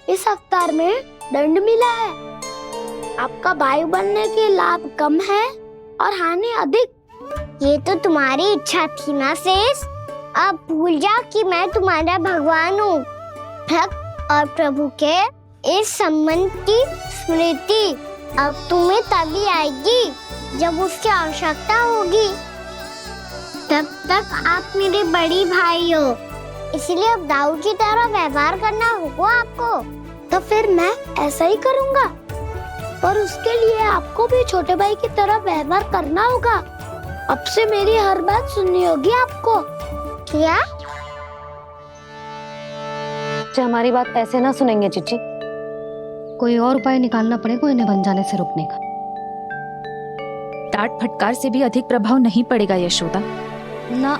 इस अवतार में दंड मिला है। आपका भाई बनने के लाभ कम है और हानि अधिक। ये तो तुम्हारी इच्छा थी ना शेष। अब भूल जा कि मैं तुम्हारा भगवान हूँ। भक्त और प्रभु के इस संबंध की स्मृति अब तुम्हें तभी आएगी जब उसकी आवश्यकता होगी। तब तक आप मेरे बड़ी भाई हो, इसलिए अब दाऊ की तरह व्यवहार करना होगा आपको। तो फिर मैं ऐसा ही करूँगा, पर उसके लिए आपको भी छोटे भाई की तरह व्यवहार करना होगा। अब से मेरी हर बात सुननी होगी आपको। क्या? हमारी बात ऐसे ना सुनेंगे चिच्ची, कोई और उपाय निकालना पड़ेगा इन्हें बन जाने से रुकने का। डांट फटकार से भी अधिक प्रभाव नहीं पड़ेगा यशोदा। ना,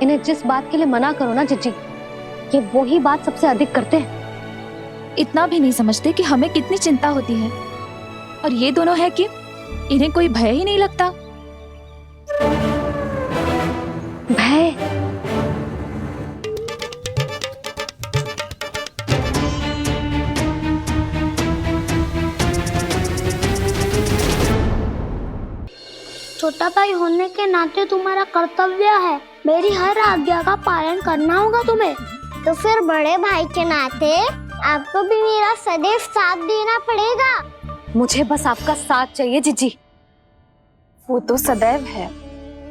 इन्हें जिस बात के लिए मना करो ना चिच्ची, ये वही बात सबसे अधिक करते हैं। इतना भी नहीं समझते कि हमें कितनी चिंता होती है, और ये दोनों है कि इन्हें कोई भय ही नहीं लगता। भय? छोटा भाई होने के नाते तुम्हारा कर्तव्य है, मेरी हर आज्ञा का पालन करना होगा तुम्हें। तो फिर बड़े भाई के नाते आपको भी मेरा सदैव साथ देना पड़ेगा। मुझे बस आपका साथ चाहिए जीजी। वो तो सदैव है,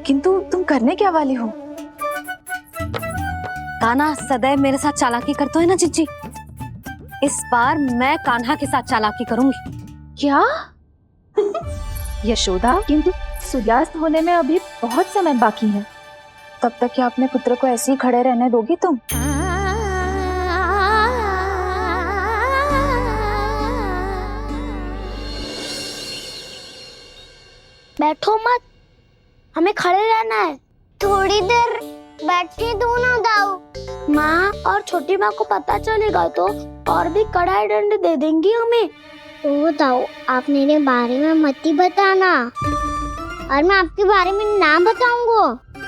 किंतु तुम करने क्या वाली हो? कान्हा सदैव मेरे साथ चालाकी करता है ना जीजी, इस बार मैं कान्हा के साथ चालाकी करूंगी। क्या? यशोदा, किंतु सूर्यास्त होने में अभी बहुत समय बाकी है, तब तक क्या अपने पुत्र को ऐसे ही खड़े रहने दोगी तुम? बैठो मत, हमें खड़े रहना है। थोड़ी देर बैठे दो ना दाऊ। माँ और छोटी माँ को पता चलेगा तो और भी कड़ा दंड दे देंगी हमें। ओ दाऊ, आप मेरे बारे में मत ही बताना, और मैं आपके बारे में ना बताऊंगा।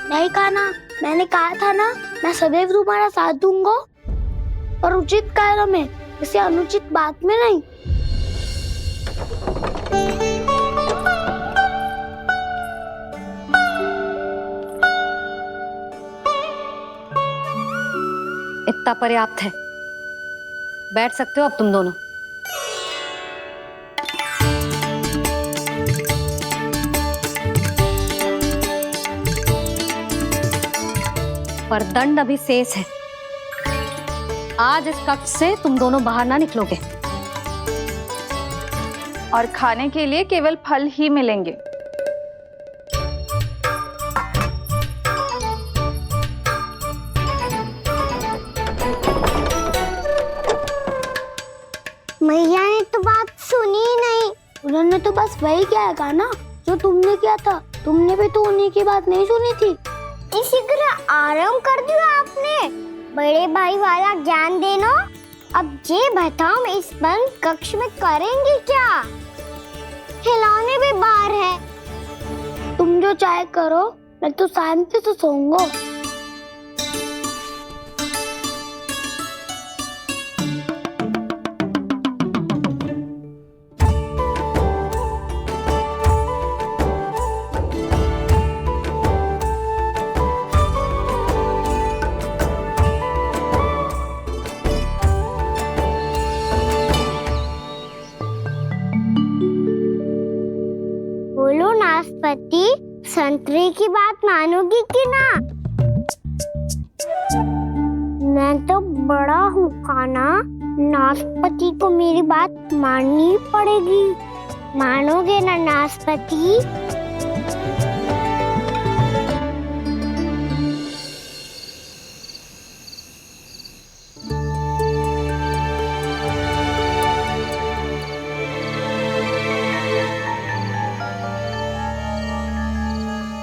नहीं कहा ना, मैंने कहा था ना, मैं सदैव तुम्हारा साथ दूंगा, और उचित कार्य में, किसी अनुचित बात में नहीं। इतना पर्याप्त है, बैठ सकते हो अब तुम दोनों। पर दंड अभी शेष है। आज इस कक्ष से तुम दोनों बाहर ना निकलोगे, और खाने के लिए केवल फल ही मिलेंगे। मैया ने तो बात सुनी ही नहीं। उन्होंने तो बस वही किया ना जो तुमने किया था। तुमने भी तो उन्हीं की बात नहीं सुनी थी। इसी तरह आराम कर दिया आपने। बड़े भाई वाला ज्ञान देना। अब ये बताओ, इस बंद कक्ष में करेंगे क्या? खिलौने भी बाहर है। तुम जो चाहे करो, मैं तो शांति से सोऊंगा। बोलो नाशपाती, संतरे की बात मानोगी कि ना? मैं तो बड़ा हूँ कान्हा, नाशपति को मेरी बात माननी पड़ेगी। मानोगे ना नाशपति?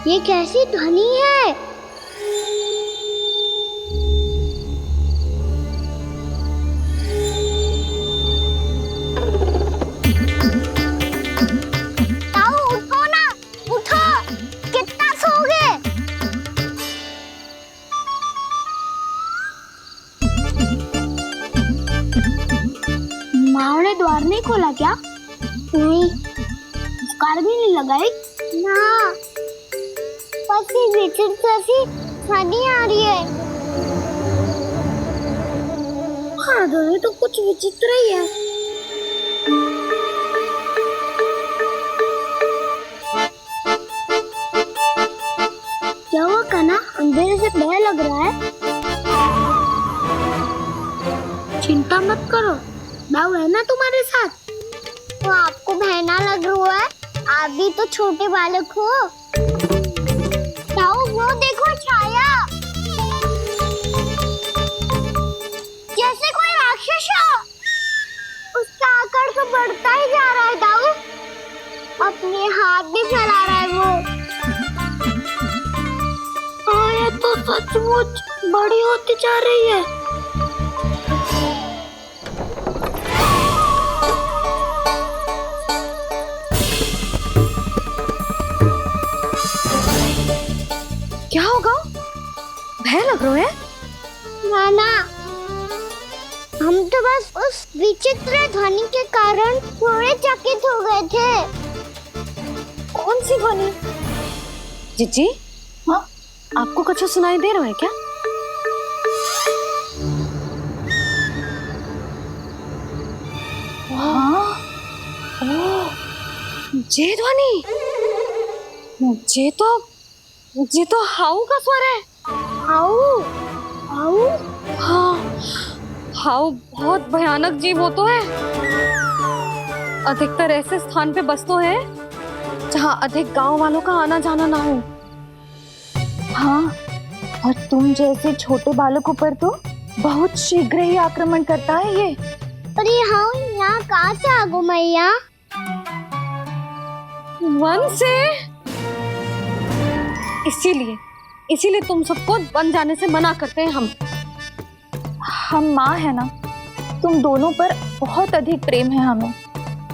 ये कैसी ध्वनि है? ताऊ उठो ना, उठो, कितना सोओगे? माँ ने द्वार नहीं खोला क्या? नहीं। कार भी नहीं लगाई? ना। बस ये विचित्र सी ध्वनि आ रही है। हाँ, ध्वनि तो कुछ विचित्र ही है। क्या हुआ कान्हा? अंधेरे से भय लग रहा है। चिंता मत करो, दाऊ है ना तुम्हारे साथ। तो आपको भय ना लग रहा है? आप भी तो छोटे बालक हो। दाऊ वो देखो छाया, जैसे कोई राक्षस हो। उसका आकार तो बढ़ता ही जा रहा है दाऊ। अपने हाथ भी फैला रहा है वो। हाँ, ये तो सचमुच बड़ी होती जा रही है। क्या होगा? भय लग रहा है? नाना, हम तो बस उस विचित्र ध्वनि के कारण थोड़े चकित हो गए थे। कौन सी ध्वनि? जीजी, हाँ, आपको कुछ सुनाई दे रहा है क्या? हाँ, ओह, ये ध्वनि, ये तो हाउ का स्वर है। हाउ? हाउ? हाँ, हाउ बहुत भयानक जीव हो तो है। अधिकतर ऐसे स्थान पे बस तो है जहाँ अधिक गांव वालों का आना जाना ना हो। हाँ, और तुम जैसे छोटे बालकों पर तो बहुत शीघ्र ही आक्रमण करता है ये। पर ये हाउ यहाँ कहाँ से आ गो मैया? वन से। इसीलिए तुम सबको वन जाने से मना करते हैं हम माँ है ना, तुम दोनों पर बहुत अधिक प्रेम है हमें,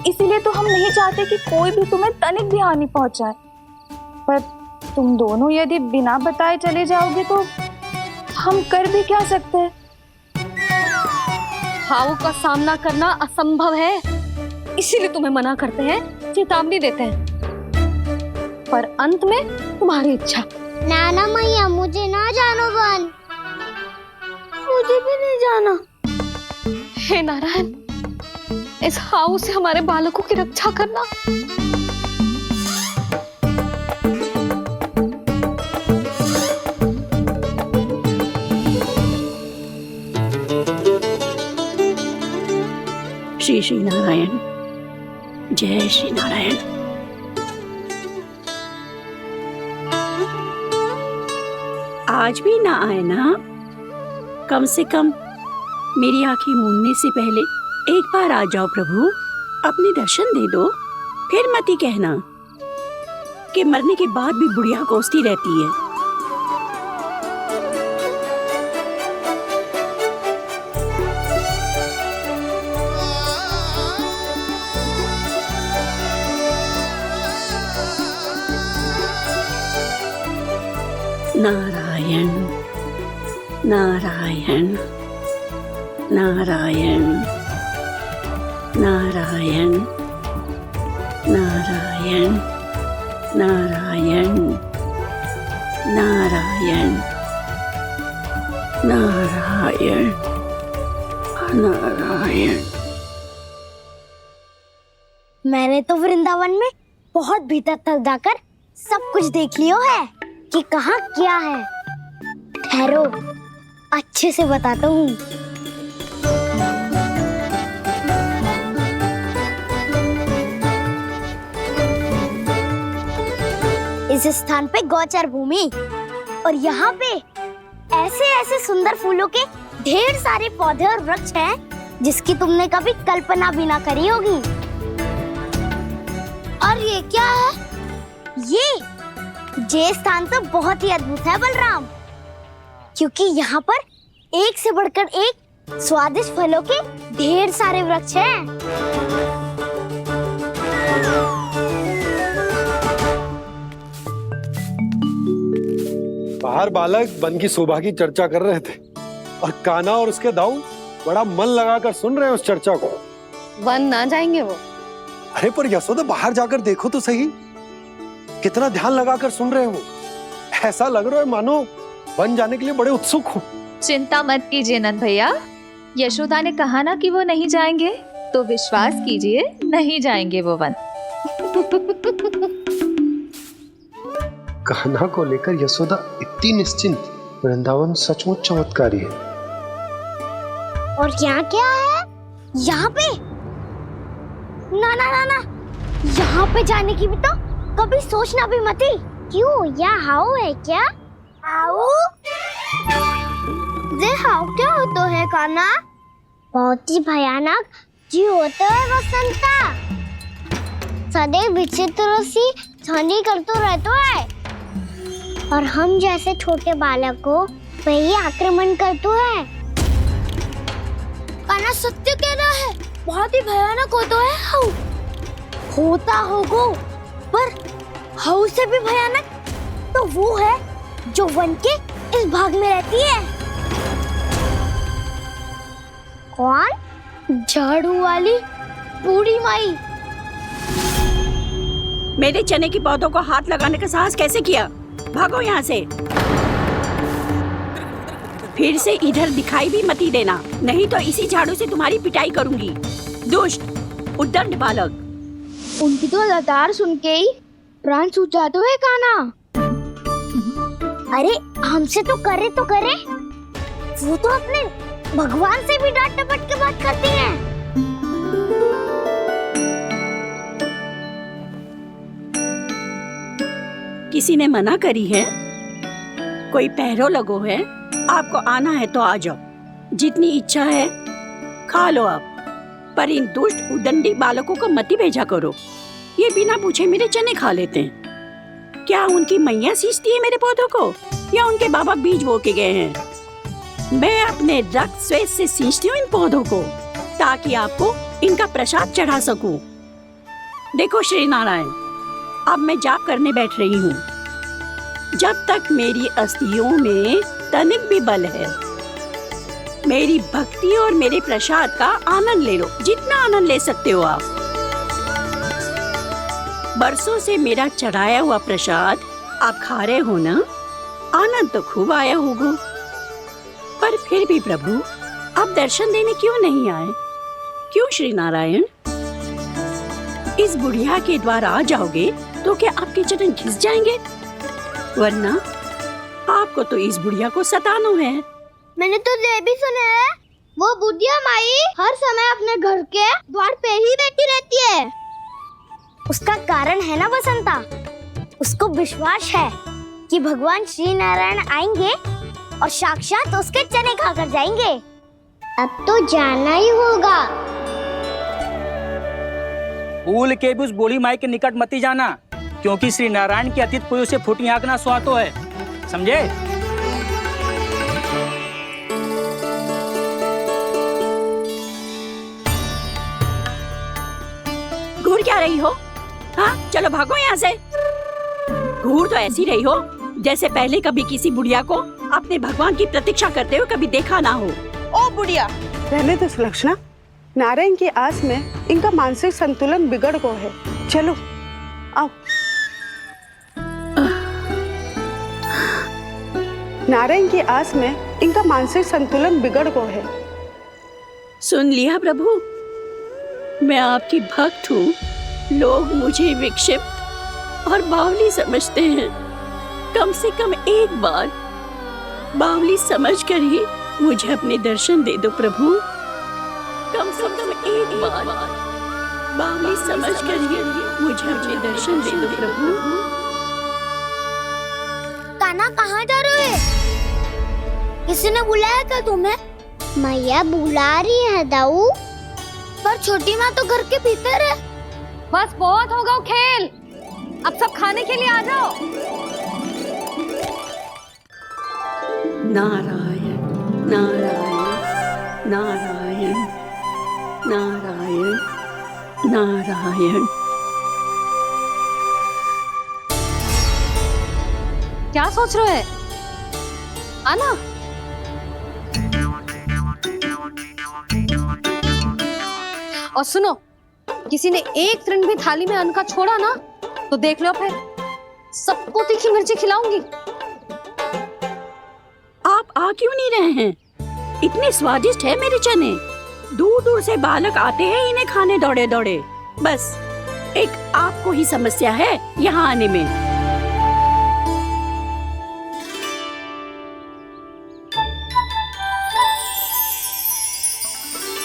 इसीलिए तो हम नहीं चाहते कि कोई भी तुम्हें तनिक भी हानि पहुंचाए। पर तुम दोनों यदि बिना बताए चले जाओगे तो हम कर भी क्या सकते हैं? हाउ का सामना करना असंभव है, इसीलिए तुम्हें मना करते हैं, चेतावनी देते हैं। पर अंत में तुम्हारी इच्छा। नाना मैया, मुझे ना जानो वन। मुझे भी नहीं जाना। हे नारायण, इस हाउ से हमारे बालकों की रक्षा करना। श्री श्री नारायण, जय श्री नारायण। आज भी ना आए ना? कम से कम मेरी आंखें मूंदने से पहले एक बार आ जाओ प्रभु, अपने दर्शन दे दो। फिर मत ही कहना कि मरने के बाद भी बुढ़िया कोसती रहती है। नारायण नारायण नारायण नारायण नारायण नारायण नारायण नारायण नारायण। मैंने तो वृंदावन में बहुत भीतर तक जाकर सब कुछ देख लियो है कि कहाँ क्या है। ठहरो, अच्छे से बताता हूँ। इस स्थान पे गौचर भूमि और यहाँ पे ऐसे ऐसे सुंदर फूलों के ढेर सारे पौधे और वृक्ष हैं जिसकी तुमने कभी कल्पना भी ना करी होगी। और ये क्या है? ये स्थान तो बहुत ही अद्भुत है बलराम, क्योंकि यहाँ पर एक से बढ़कर एक स्वादिष्ट फलों के ढेर सारे वृक्ष हैं। बाहर बालक वन की शोभा की चर्चा कर रहे थे और कान्हा और उसके दाऊ बड़ा मन लगाकर सुन रहे हैं उस चर्चा को। वन ना जाएंगे वो? अरे पर यशोदा बाहर जाकर देखो तो सही, कितना ध्यान लगाकर सुन रहे हो। ऐसा लग रहा है मानो वन जाने के लिए बड़े उत्सुक हो। चिंता मत कीजिए नंद भैया, यशोदा ने कहा ना कि वो नहीं जाएंगे, तो विश्वास कीजिए नहीं जाएंगे वो वन। कान्हा को लेकर यशोदा इतनी निश्चिंत, वृंदावन सचमुच चमत्कारी है। और यहाँ क्या है? यहाँ पे ना ना ना ना, यहाँ पे जाने की भी तो कभी सोचना भी मत ही। क्यों, यहाँ हाउ है क्या? हाउ? ये हाउ क्या होता है कान्हा? बहुत ही भयानक जी होता है वसंता, सदैव विचित्र सी ध्वनि करते रहता है और हम जैसे छोटे बालक को वही आक्रमण करते है। कान्हा सत्य कह रहा है, बहुत ही भयानक होता है हाउ। होता होगा, पर हाउ से भी भयानक तो वो है जो वन के इस भाग में रहती है। कौन? झाड़ू वाली बूढ़ी माई। मेरे चने की पौधों को हाथ लगाने का साहस कैसे किया? भागो यहाँ से, फिर से इधर दिखाई भी मत देना, नहीं तो इसी झाड़ू से तुम्हारी पिटाई करूंगी। दुष्ट उद्दंड बालक। उनकी तो लतार सुन के ही प्राण सूझ जाते हैं कान्हा। अरे हमसे तो करे, वो तो अपने भगवान से भी डांट डपट के बात करती हैं। किसी ने मना करी है? कोई पहरो लगो है? आपको आना है तो आ जाओ, जितनी इच्छा है खा लो आप, पर इन दुष्ट उदंडी बालकों को मत भेजा करो। ये बिना पूछे मेरे चने खा लेते हैं। क्या उनकी मैया सींचती है मेरे पौधों को, या उनके बाबा बीज बो के गए हैं? मैं अपने रक्त स्वेद से सींचती हूँ इन पौधों को, ताकि आपको इनका प्रसाद चढ़ा सकूं। देखो श्री नारायण, अब मैं जाप करने बैठ रही हूँ। जब तक मेरी अस्थियों में तनिक भी बल है, मेरी भक्ति और मेरे प्रसाद का आनंद ले लो, जितना आनंद ले सकते हो आप। बरसों से मेरा चढ़ाया हुआ प्रसाद आप खा रहे हो ना, आनंद तो खूब आया होगा, पर फिर भी प्रभु आप दर्शन देने क्यों नहीं आए? क्यों श्री नारायण? इस बुढ़िया के द्वार आ जाओगे तो क्या आपके चरण घिस जाएंगे? वरना आपको तो इस बुढ़िया को सताना है। मैंने तो ये भी सुना है, वो बुढ़िया माई हर समय अपने घर के द्वार पे ही बैठी रहती है। उसका कारण है ना बसंता, उसको विश्वास है कि भगवान श्री नारायण आएंगे और साक्षात उसके चने खाकर जाएंगे। अब तो जाना ही होगा। भूल के भी उस बूढ़ी माई के निकट मत जाना, क्योंकि श्री नारायण की अतीत कोई उसे फूटी आंख ना सुहातो है, समझे? घूर क्या रही हो? हाँ, चलो भागो यहाँ से। घूर तो ऐसी रही हो जैसे पहले कभी किसी बुढ़िया को अपने भगवान की प्रतीक्षा करते हुए कभी देखा ना हो। ओ बुढ़िया, रहने दो सुलक्षणा, नारायण की आस में इनका मानसिक संतुलन बिगड़ गया है। चलो आओ। नारायण की आस में इनका मानसिक संतुलन बिगड़ गया है। सुन लिया प्रभु, मैं आपकी भक्त हूँ। लोग मुझे विक्षिप्त और बावली समझते हैं। कम से कम एक बार बावली समझकर ही मुझे अपने दर्शन दे दो प्रभु। कम से कम एक बार बावली समझकर ही मुझे अपने दर्शन दे दो प्रभु। कान्हा कहाँ जा रहे हो? किसी ने बुलाया क्या तुम्हें? मैया बुला रही है दाऊ। पर छोटी माँ तो घर के भीतर है। बस बहुत हो गया खेल, अब सब खाने के लिए आ जाओ। नारायण नारायण नारायण नारायण नारायण। क्या सोच रहे हैं? आना। और सुनो, किसी ने एक तृण भी थाली में अन्न का छोड़ा ना तो देख लो, फिर सबको तीखी मिर्ची खिलाऊंगी। आप आ क्यों नहीं रहे हैं? इतने स्वादिष्ट है मेरे चने। दूर दूर से बालक आते हैं इन्हें खाने दौड़े दौड़े। बस एक आपको ही समस्या है यहाँ आने में।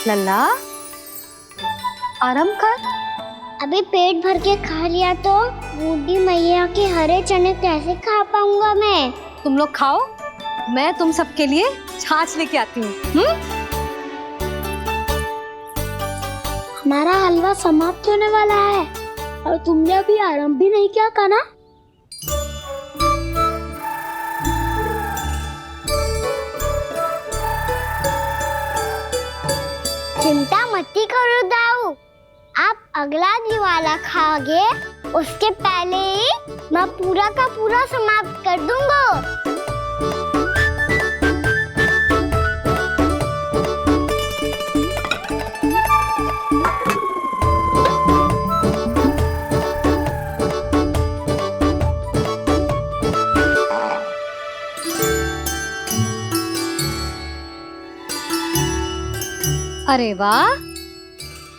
लल्ला, आराम कर। अभी पेट भर के खा लिया तो बूढ़ी मैया के हरे चने कैसे खा पाऊंगा मैं? तुम लोग खाओ, मैं तुम सबके लिए छाछ लेके आती हूँ। हमारा हलवा समाप्त होने वाला है और तुमने अभी आराम भी नहीं किया कान्हा। चिंता मत करो दाऊ, आप अगला दिवाला खाओगे उसके पहले ही मैं पूरा का पूरा समाप्त कर दूंगा। अरे वाह,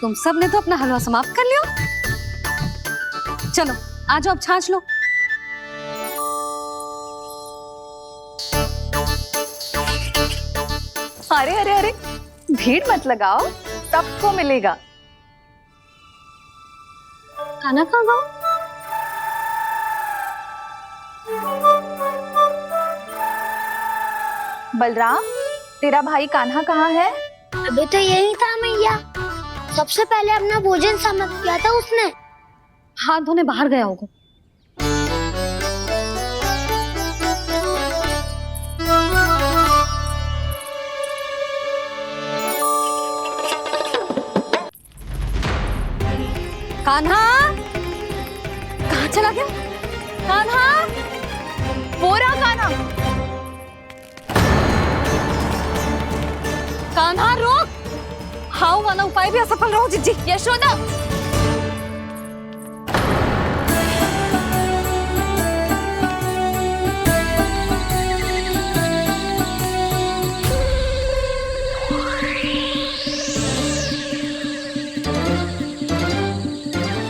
तुम सब ने तो अपना हलवा समाप्त कर लिया। चलो आ जाओ, अब छाछ लो। अरे अरे अरे, भीड़ मत लगाओ, सबको मिलेगा। खाना खा गो। बलराम, तेरा भाई कान्हा कहाँ है? अभी तो यही था मैया, सबसे पहले अपना भोजन समाप्त किया था उसने। हाथ धोने बाहर गया होगा। कान्हा कहाँ चला गया? कान्हा, वो रहा कान्हा। कान्हा रोक, हाउ वाला उपाय भी असफल रहो जिज्जी। यशोदा,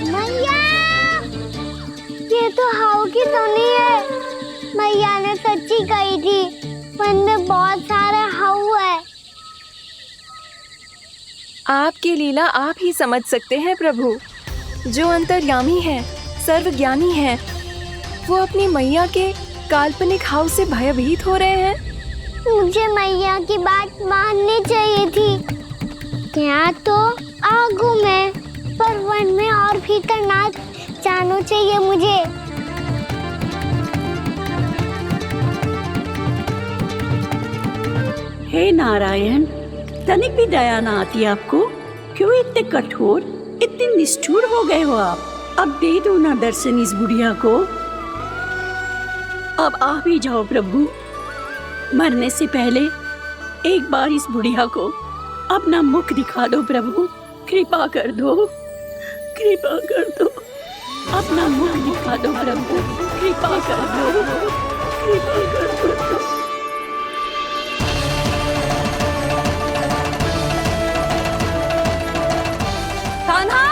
मैया, ये तो हाउ की धुनी है। मैया ने सच्ची कही थी, वन में बहुत सारे हाउ है। आपकी लीला आप ही समझ सकते हैं प्रभु। जो अंतर्यामी है, सर्वज्ञानी है, वो अपनी मैया के काल्पनिक हाव से भयभीत हो रहे हैं। मुझे मैया की बात माननी चाहिए थी। क्या तो आगू में, पर वन में और भीतर ना जानो चाहिए मुझे। हे नारायण, तनिक भी दया ना आती आपको? क्यों इतने कठोर, इतने निष्ठुर हो गए हो आप? अब दे दो ना दर्शन इस बुढ़िया को। अब आ भी जाओ प्रभु, मरने से पहले एक बार इस बुढ़िया को अपना मुख दिखा दो प्रभु। कृपा कर दो, कृपा कर दो, अपना मुख दिखा दो प्रभु। कृपा कर दो, कृपा कर दो। कान्हा,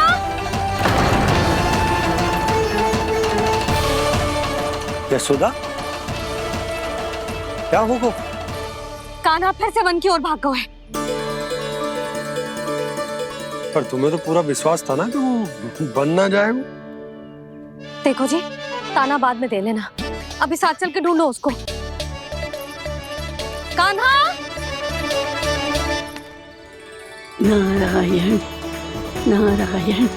यशोदा, क्या होगा? कान्हा फिर से वन की ओर भाग गए। पर तुम्हें तो पूरा विश्वास था ना कि वो बन ना जाए। देखो जी, ताना बाद में दे लेना, अभी साथ चल के ढूंढो उसको। कान्हा। नारायण नारायण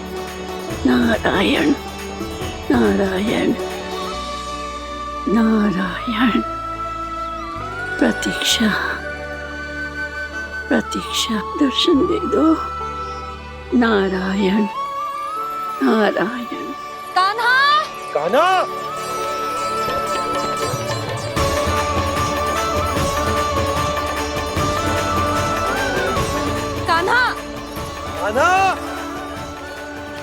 नारायण नारायण नारायण। प्रतीक्षा प्रतीक्षा, दर्शन दे दो। नारायण नारायण। कान्हा। कान्हा। कान्हा। कान्हा।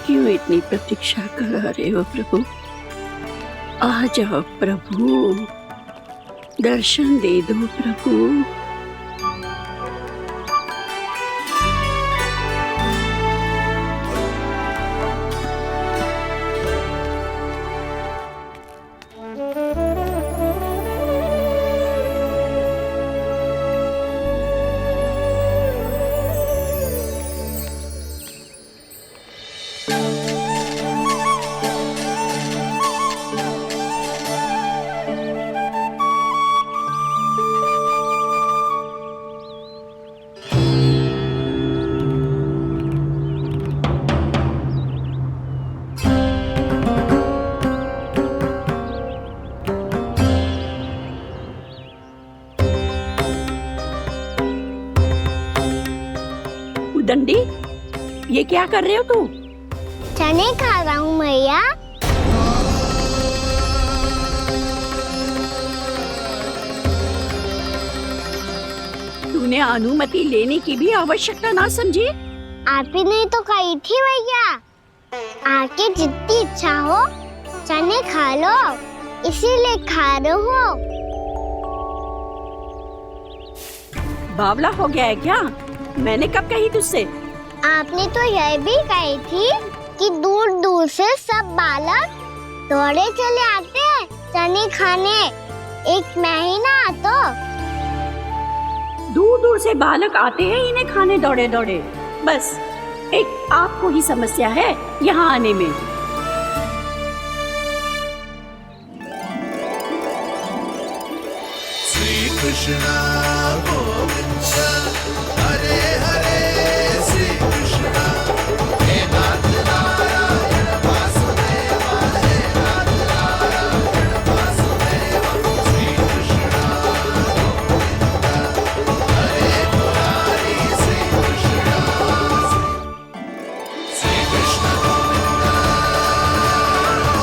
क्यों इतनी प्रतीक्षा करा रहे हो प्रभु? आ जाओ प्रभु, दर्शन दे दो प्रभु। दंडी, ये क्या कर रहे हो तू? चने खा रहा हूँ मैया। तूने अनुमति लेने की भी आवश्यकता ना समझी? आप ही ने तो कही थी भैया, आके जितनी इच्छा हो चने खा लो, इसीलिए खा रहे हो। बावला हो गया है क्या? मैंने कब कही तुझसे? आपने तो यह भी कही थी कि दूर दूर से सब बालक दौड़े चले आते हैं चने खाने, एक महीना तो दूर दूर से बालक आते हैं इन्हें खाने दौड़े दौड़े। बस एक आपको ही समस्या है यहाँ आने में। श्री कृष्ण गोविंद हरे हरे, श्री कृष्ण हे नाथ नारायण वासुदेव, हे नाथ नारायण वासुदेव। श्री कृष्ण गोविंद हरे मुरारी, श्री कृष्ण गोविंद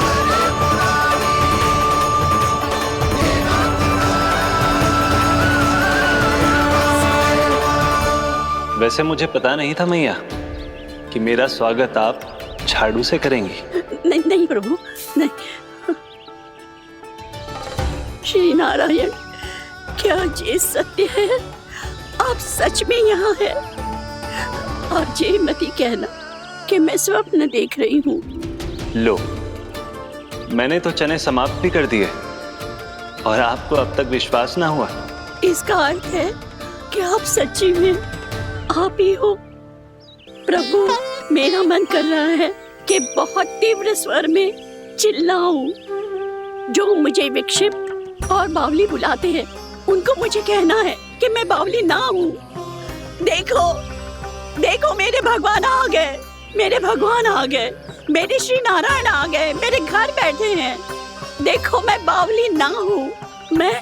हरे मुरारी, हे नाथ वैसे मुझे पता नहीं था मैया कि मेरा स्वागत आप झाड़ू से करेंगी। नहीं नहीं प्रभु, नहीं। श्री नारायण, क्या ये सत्य है? आप सच में यहाँ हैं? और ये मती कहना कि मैं स्वप्न देख रही हूँ। लो, मैंने तो चने समाप्त भी कर दिए और आपको अब तक विश्वास ना हुआ। इसका अर्थ है कि आप सच्ची में आप ही हो। प्रभु, मेरा मन कर रहा है कि बहुत तीव्र स्वर में चिल्लाऊं। जो मुझे विक्षिप्त और बावली बुलाते हैं उनको मुझे कहना है कि मैं बावली ना हूँ। देखो देखो, मेरे भगवान आ गए, मेरे भगवान आ गए, मेरे श्री नारायण आ गए, मेरे घर बैठे हैं। देखो, मैं बावली ना हूँ, मैं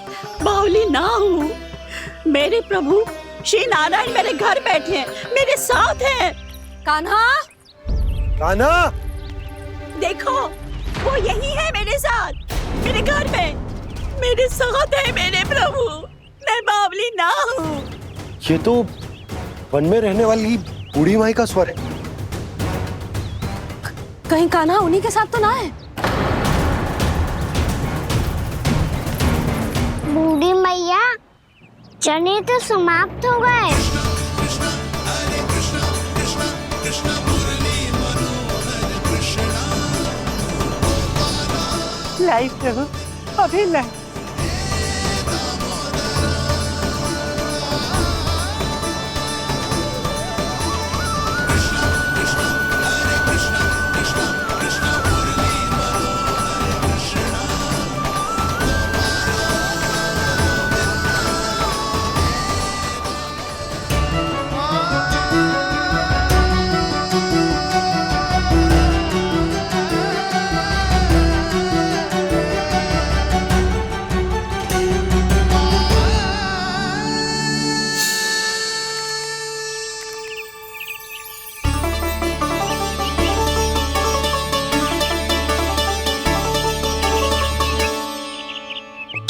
बावली ना हूँ। मेरे प्रभु श्री नारायण मेरे घर बैठे हैं, मेरे साथ हैं। कान्हा। कान्हा। देखो, वो यही है मेरे साथ, मेरे घर में, मेरे साथ है मेरे प्रभु। मैं बावली ना हूँ। ये तो वन में रहने वाली बूढ़ी माई का स्वर है। कहीं कान्हा उन्हीं के साथ तो ना है? बूढ़ी मैया, चने तो समाप्त हो गए। लाई प्रभु, अभी लाई।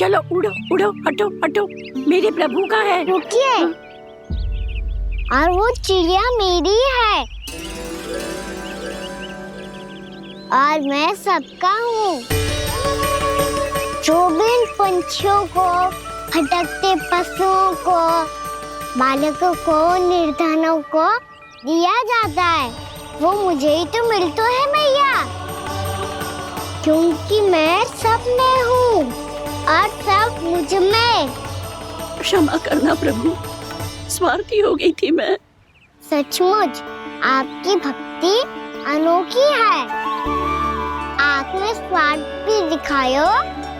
चलो उड़ो उड़ो, हटो हटो, मेरे प्रभु का है। रुकिए, और वो चिड़िया मेरी है और मैं सबका हूँ। जो भी इन पंछियों को, भटकते पशुओं को, बालकों को, निर्धनों को दिया जाता है, वो मुझे ही तो मिलता है मैया, क्योंकि मैं सब में हूँ और सब मुझ में। क्षमा करना प्रभु, स्वार्थी हो गई थी मैं। सचमुच आपकी भक्ति अनोखी है। आपने स्वार्थ भी दिखायो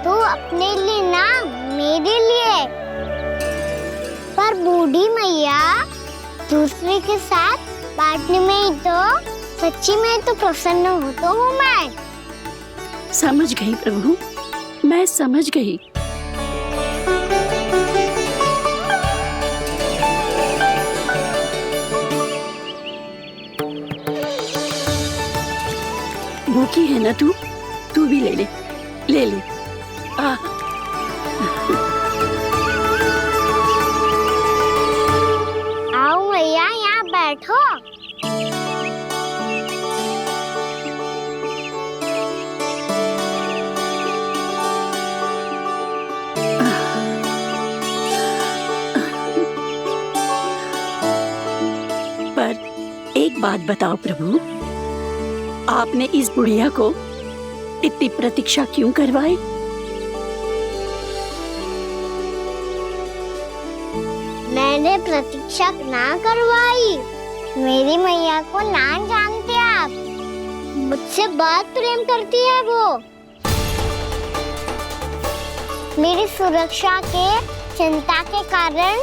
तो अपने लिए ना, मेरे लिए। पर बूढ़ी मैया दूसरे के साथ बांटने में ही तो सच्ची में तो प्रसन्न होता हूँ मैं। समझ गई प्रभु, मैं समझ गई। भूखी है ना तू भी ले ले, ले ले। आओ मैया, यहाँ बैठो। पर एक बात बताओ प्रभु, आपने इस बुढ़िया को इतनी प्रतीक्षा क्यों करवाई? मैंने प्रतीक्षा ना करवाई। मेरी मैया को ना जानते आप, मुझसे बहुत प्रेम करती है वो। मेरी सुरक्षा के चिंता के कारण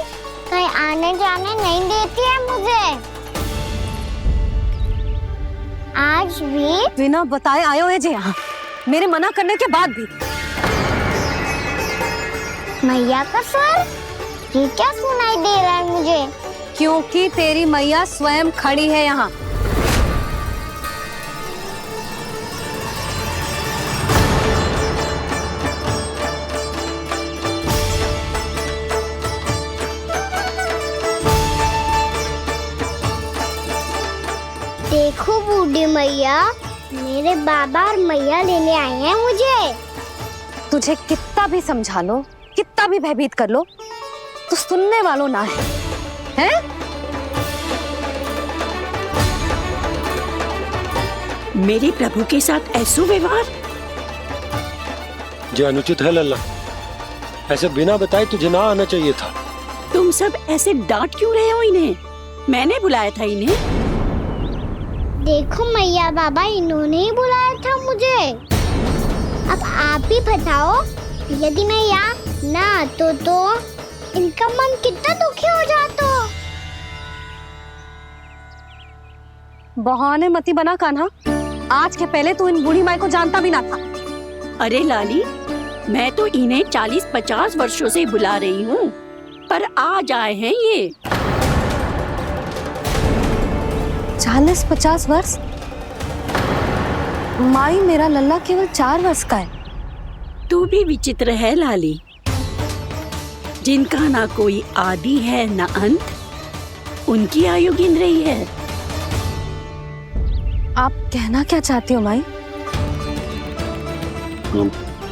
कहीं आने जाने नहीं देती है मुझे। आज भी बिना बताए आयो है जी यहाँ, मेरे मना करने के बाद भी। मैया का स्वर ये क्या सुनाई दे रहा है मुझे? क्योंकि तेरी मैया स्वयं खड़ी है यहाँ। देखो बूढ़ी मैया, मेरे बाबा और मैया लेने आए हैं मुझे। तुझे कितना भी समझा लो, कितना भी भयभीत कर लो, तो सुनने वालों ना है, हैं? मेरे प्रभु के साथ ऐसा व्यवहार जो अनुचित है लल्ला। ऐसे बिना बताए तुझे ना आना चाहिए था। तुम सब ऐसे डांट क्यों रहे हो इन्हें? मैंने बुलाया था इन्हें। देखो मैया बाबा, इन्होंने ही बुलाया था मुझे। अब आप ही बताओ, यदि मैं यहाँ ना आतो तो इनका मन कितना दुखी हो जाता। बहाने मती बना कान्हा, आज के पहले तू इन बूढ़ी माई को जानता भी ना था। अरे लाली, मैं तो इन्हें 40-50 वर्षों से बुला रही हूँ, पर आज आए हैं ये। 40-50 वर्ष? माई, मेरा लल्ला केवल 4 वर्ष का है। तू भी विचित्र है लाली, जिनका ना कोई आदि है ना अंत, उनकी आयु गिन रही है। आप कहना क्या चाहती हो माई?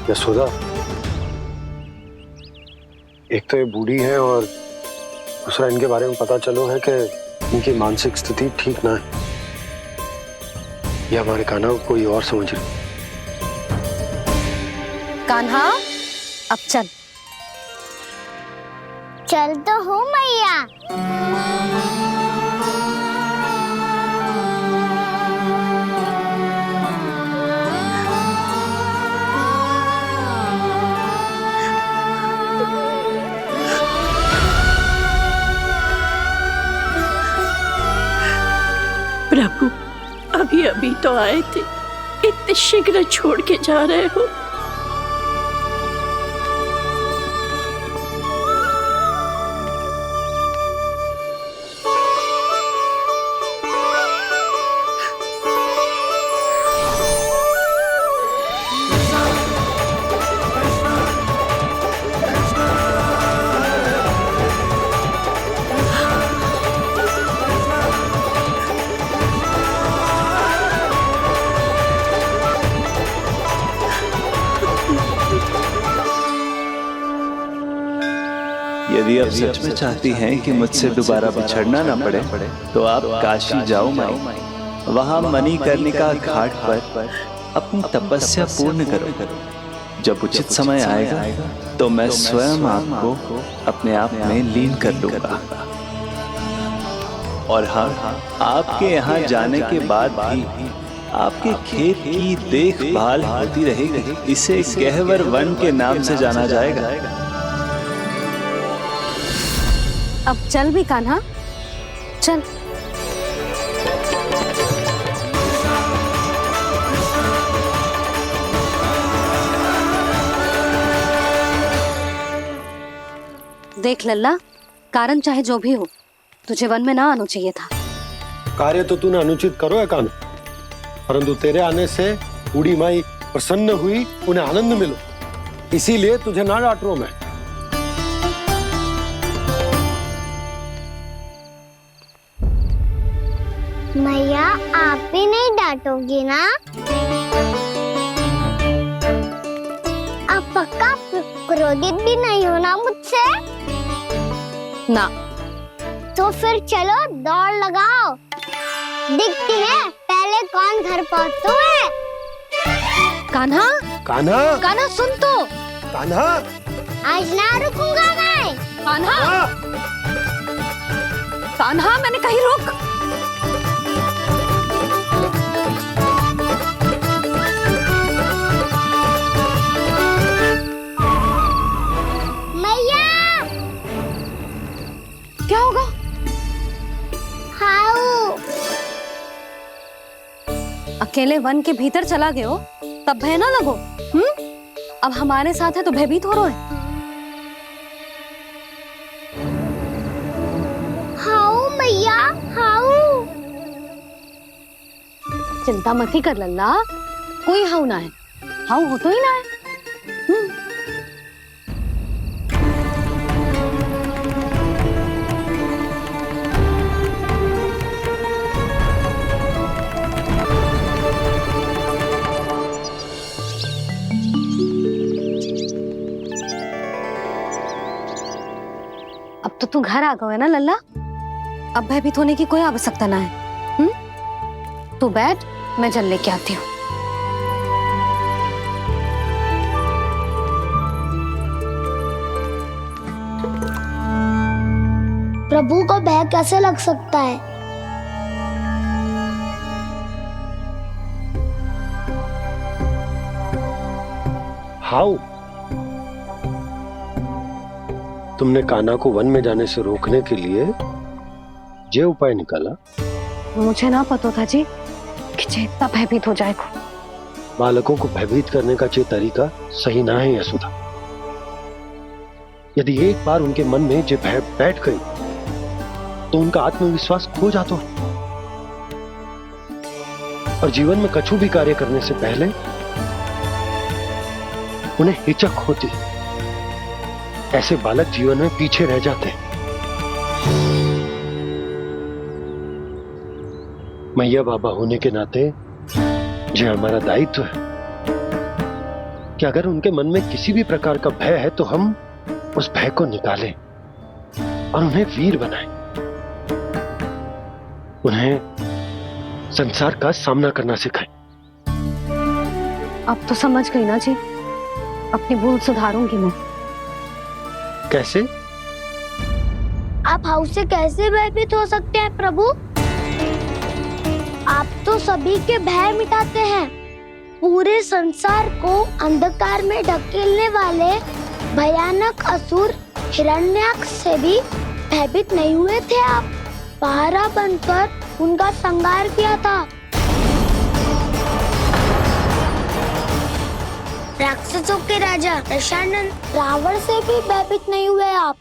यशोदा, एक तो ये बूढ़ी है और दूसरा इनके बारे में पता चलो है कि इनकी मानसिक स्थिति ठीक ना है। ये हमारे कान्हा को कोई और समझ रही। कान्हा, अब चल। चल तो हूँ मैया। प्रभु, अभी अभी तो आए थे, इतने शीघ्र छोड़ के जा रहे हो। अब सच में चाहती हैं कि मुझसे दोबारा बिछड़ना ना पड़े तो आप काशी जाओ माई, वहां मणिकर्णिका घाट पर अपनी तपस्या पूर्ण करो। जब उचित समय आएगा तो मैं स्वयं आपको अपने आप में लीन कर लूंगा। और हाँ, आपके यहाँ जाने के बाद भी आपके खेत की देखभाल होती रहेगी। इसे गहवर वन के नाम से जाना जाएगा। अब चल भी कान्हा, चल। देख लल्ला, कारण चाहे जो भी हो, तुझे वन में ना आना चाहिए था। कार्य तो तूने अनुचित करो है कान्हा, परंतु तेरे आने से बूढ़ी माई प्रसन्न हुई, उन्हें आनंद मिलो, इसीलिए तुझे ना डांट रहा हूं मैं। मैया, आप भी नहीं डांटोगी ना? आप पक्का क्रोधित भी नहीं हो ना मुझसे? ना। तो फिर चलो दौड़ लगाओ, दिखती है पहले कौन घर पहुंचता है। कान्हा, कान्हा, कान्हा सुन तो। कान्हा, आज ना रुकूंगा मैं। कान्हा, कान्हा, मैंने कहीं रुक। मैया, क्या होगा? हाउ अकेले वन के भीतर चला गए हो तब भय ना लगो। अब हमारे साथ है तो भयभीत हो रहे हो। हाउ मैया, हाउ। चिंता मत ही कर लल्ला, कोई हाउ ना है, हाउ हो तो ही ना है। अब तो तू घर आ गया है ना लल्ला, अब भयभीत होने की कोई आवश्यकता ना है। तू बैठ, मैं जल लेके आती हूँ। प्रभु को भय कैसे लग सकता है? हाउ? तुमने कान्हा को वन में जाने से रोकने के लिए ये उपाय निकाला? मुझे ना पता था जी कि जे इतना भयभीत हो जाएगा। बालकों को भयभीत करने का ये तरीका सही ना है यशोदा। यदि एक बार उनके मन में ये भय बैठ गई तो उनका आत्मविश्वास खो जाता है और जीवन में कछु भी कार्य करने से पहले उन्हें हिचक होती। ऐसे बालक जीवन में पीछे रह जाते हैं। मैया बाबा होने के नाते यह हमारा दायित्व है कि अगर उनके मन में किसी भी प्रकार का भय है तो हम उस भय को निकालें और उन्हें वीर बनाएं, उन्हें संसार का सामना करना सिखाएं। अब तो समझ गई ना जी, अपनी भूल सुधारूंगी मैं। कैसे? आप हाउ से कैसे भयभीत हो सकते हैं प्रभु? आप तो सभी के भय मिटाते हैं। पूरे संसार को अंधकार में ढकेलने वाले भयानक असुर हिरण्याक्ष से भी भयभीत नहीं हुए थे आप। पहरा बनकर उनका संहार किया था। राक्षसों के राजा दशानन रावण से भी भयभीत नहीं हुए आप।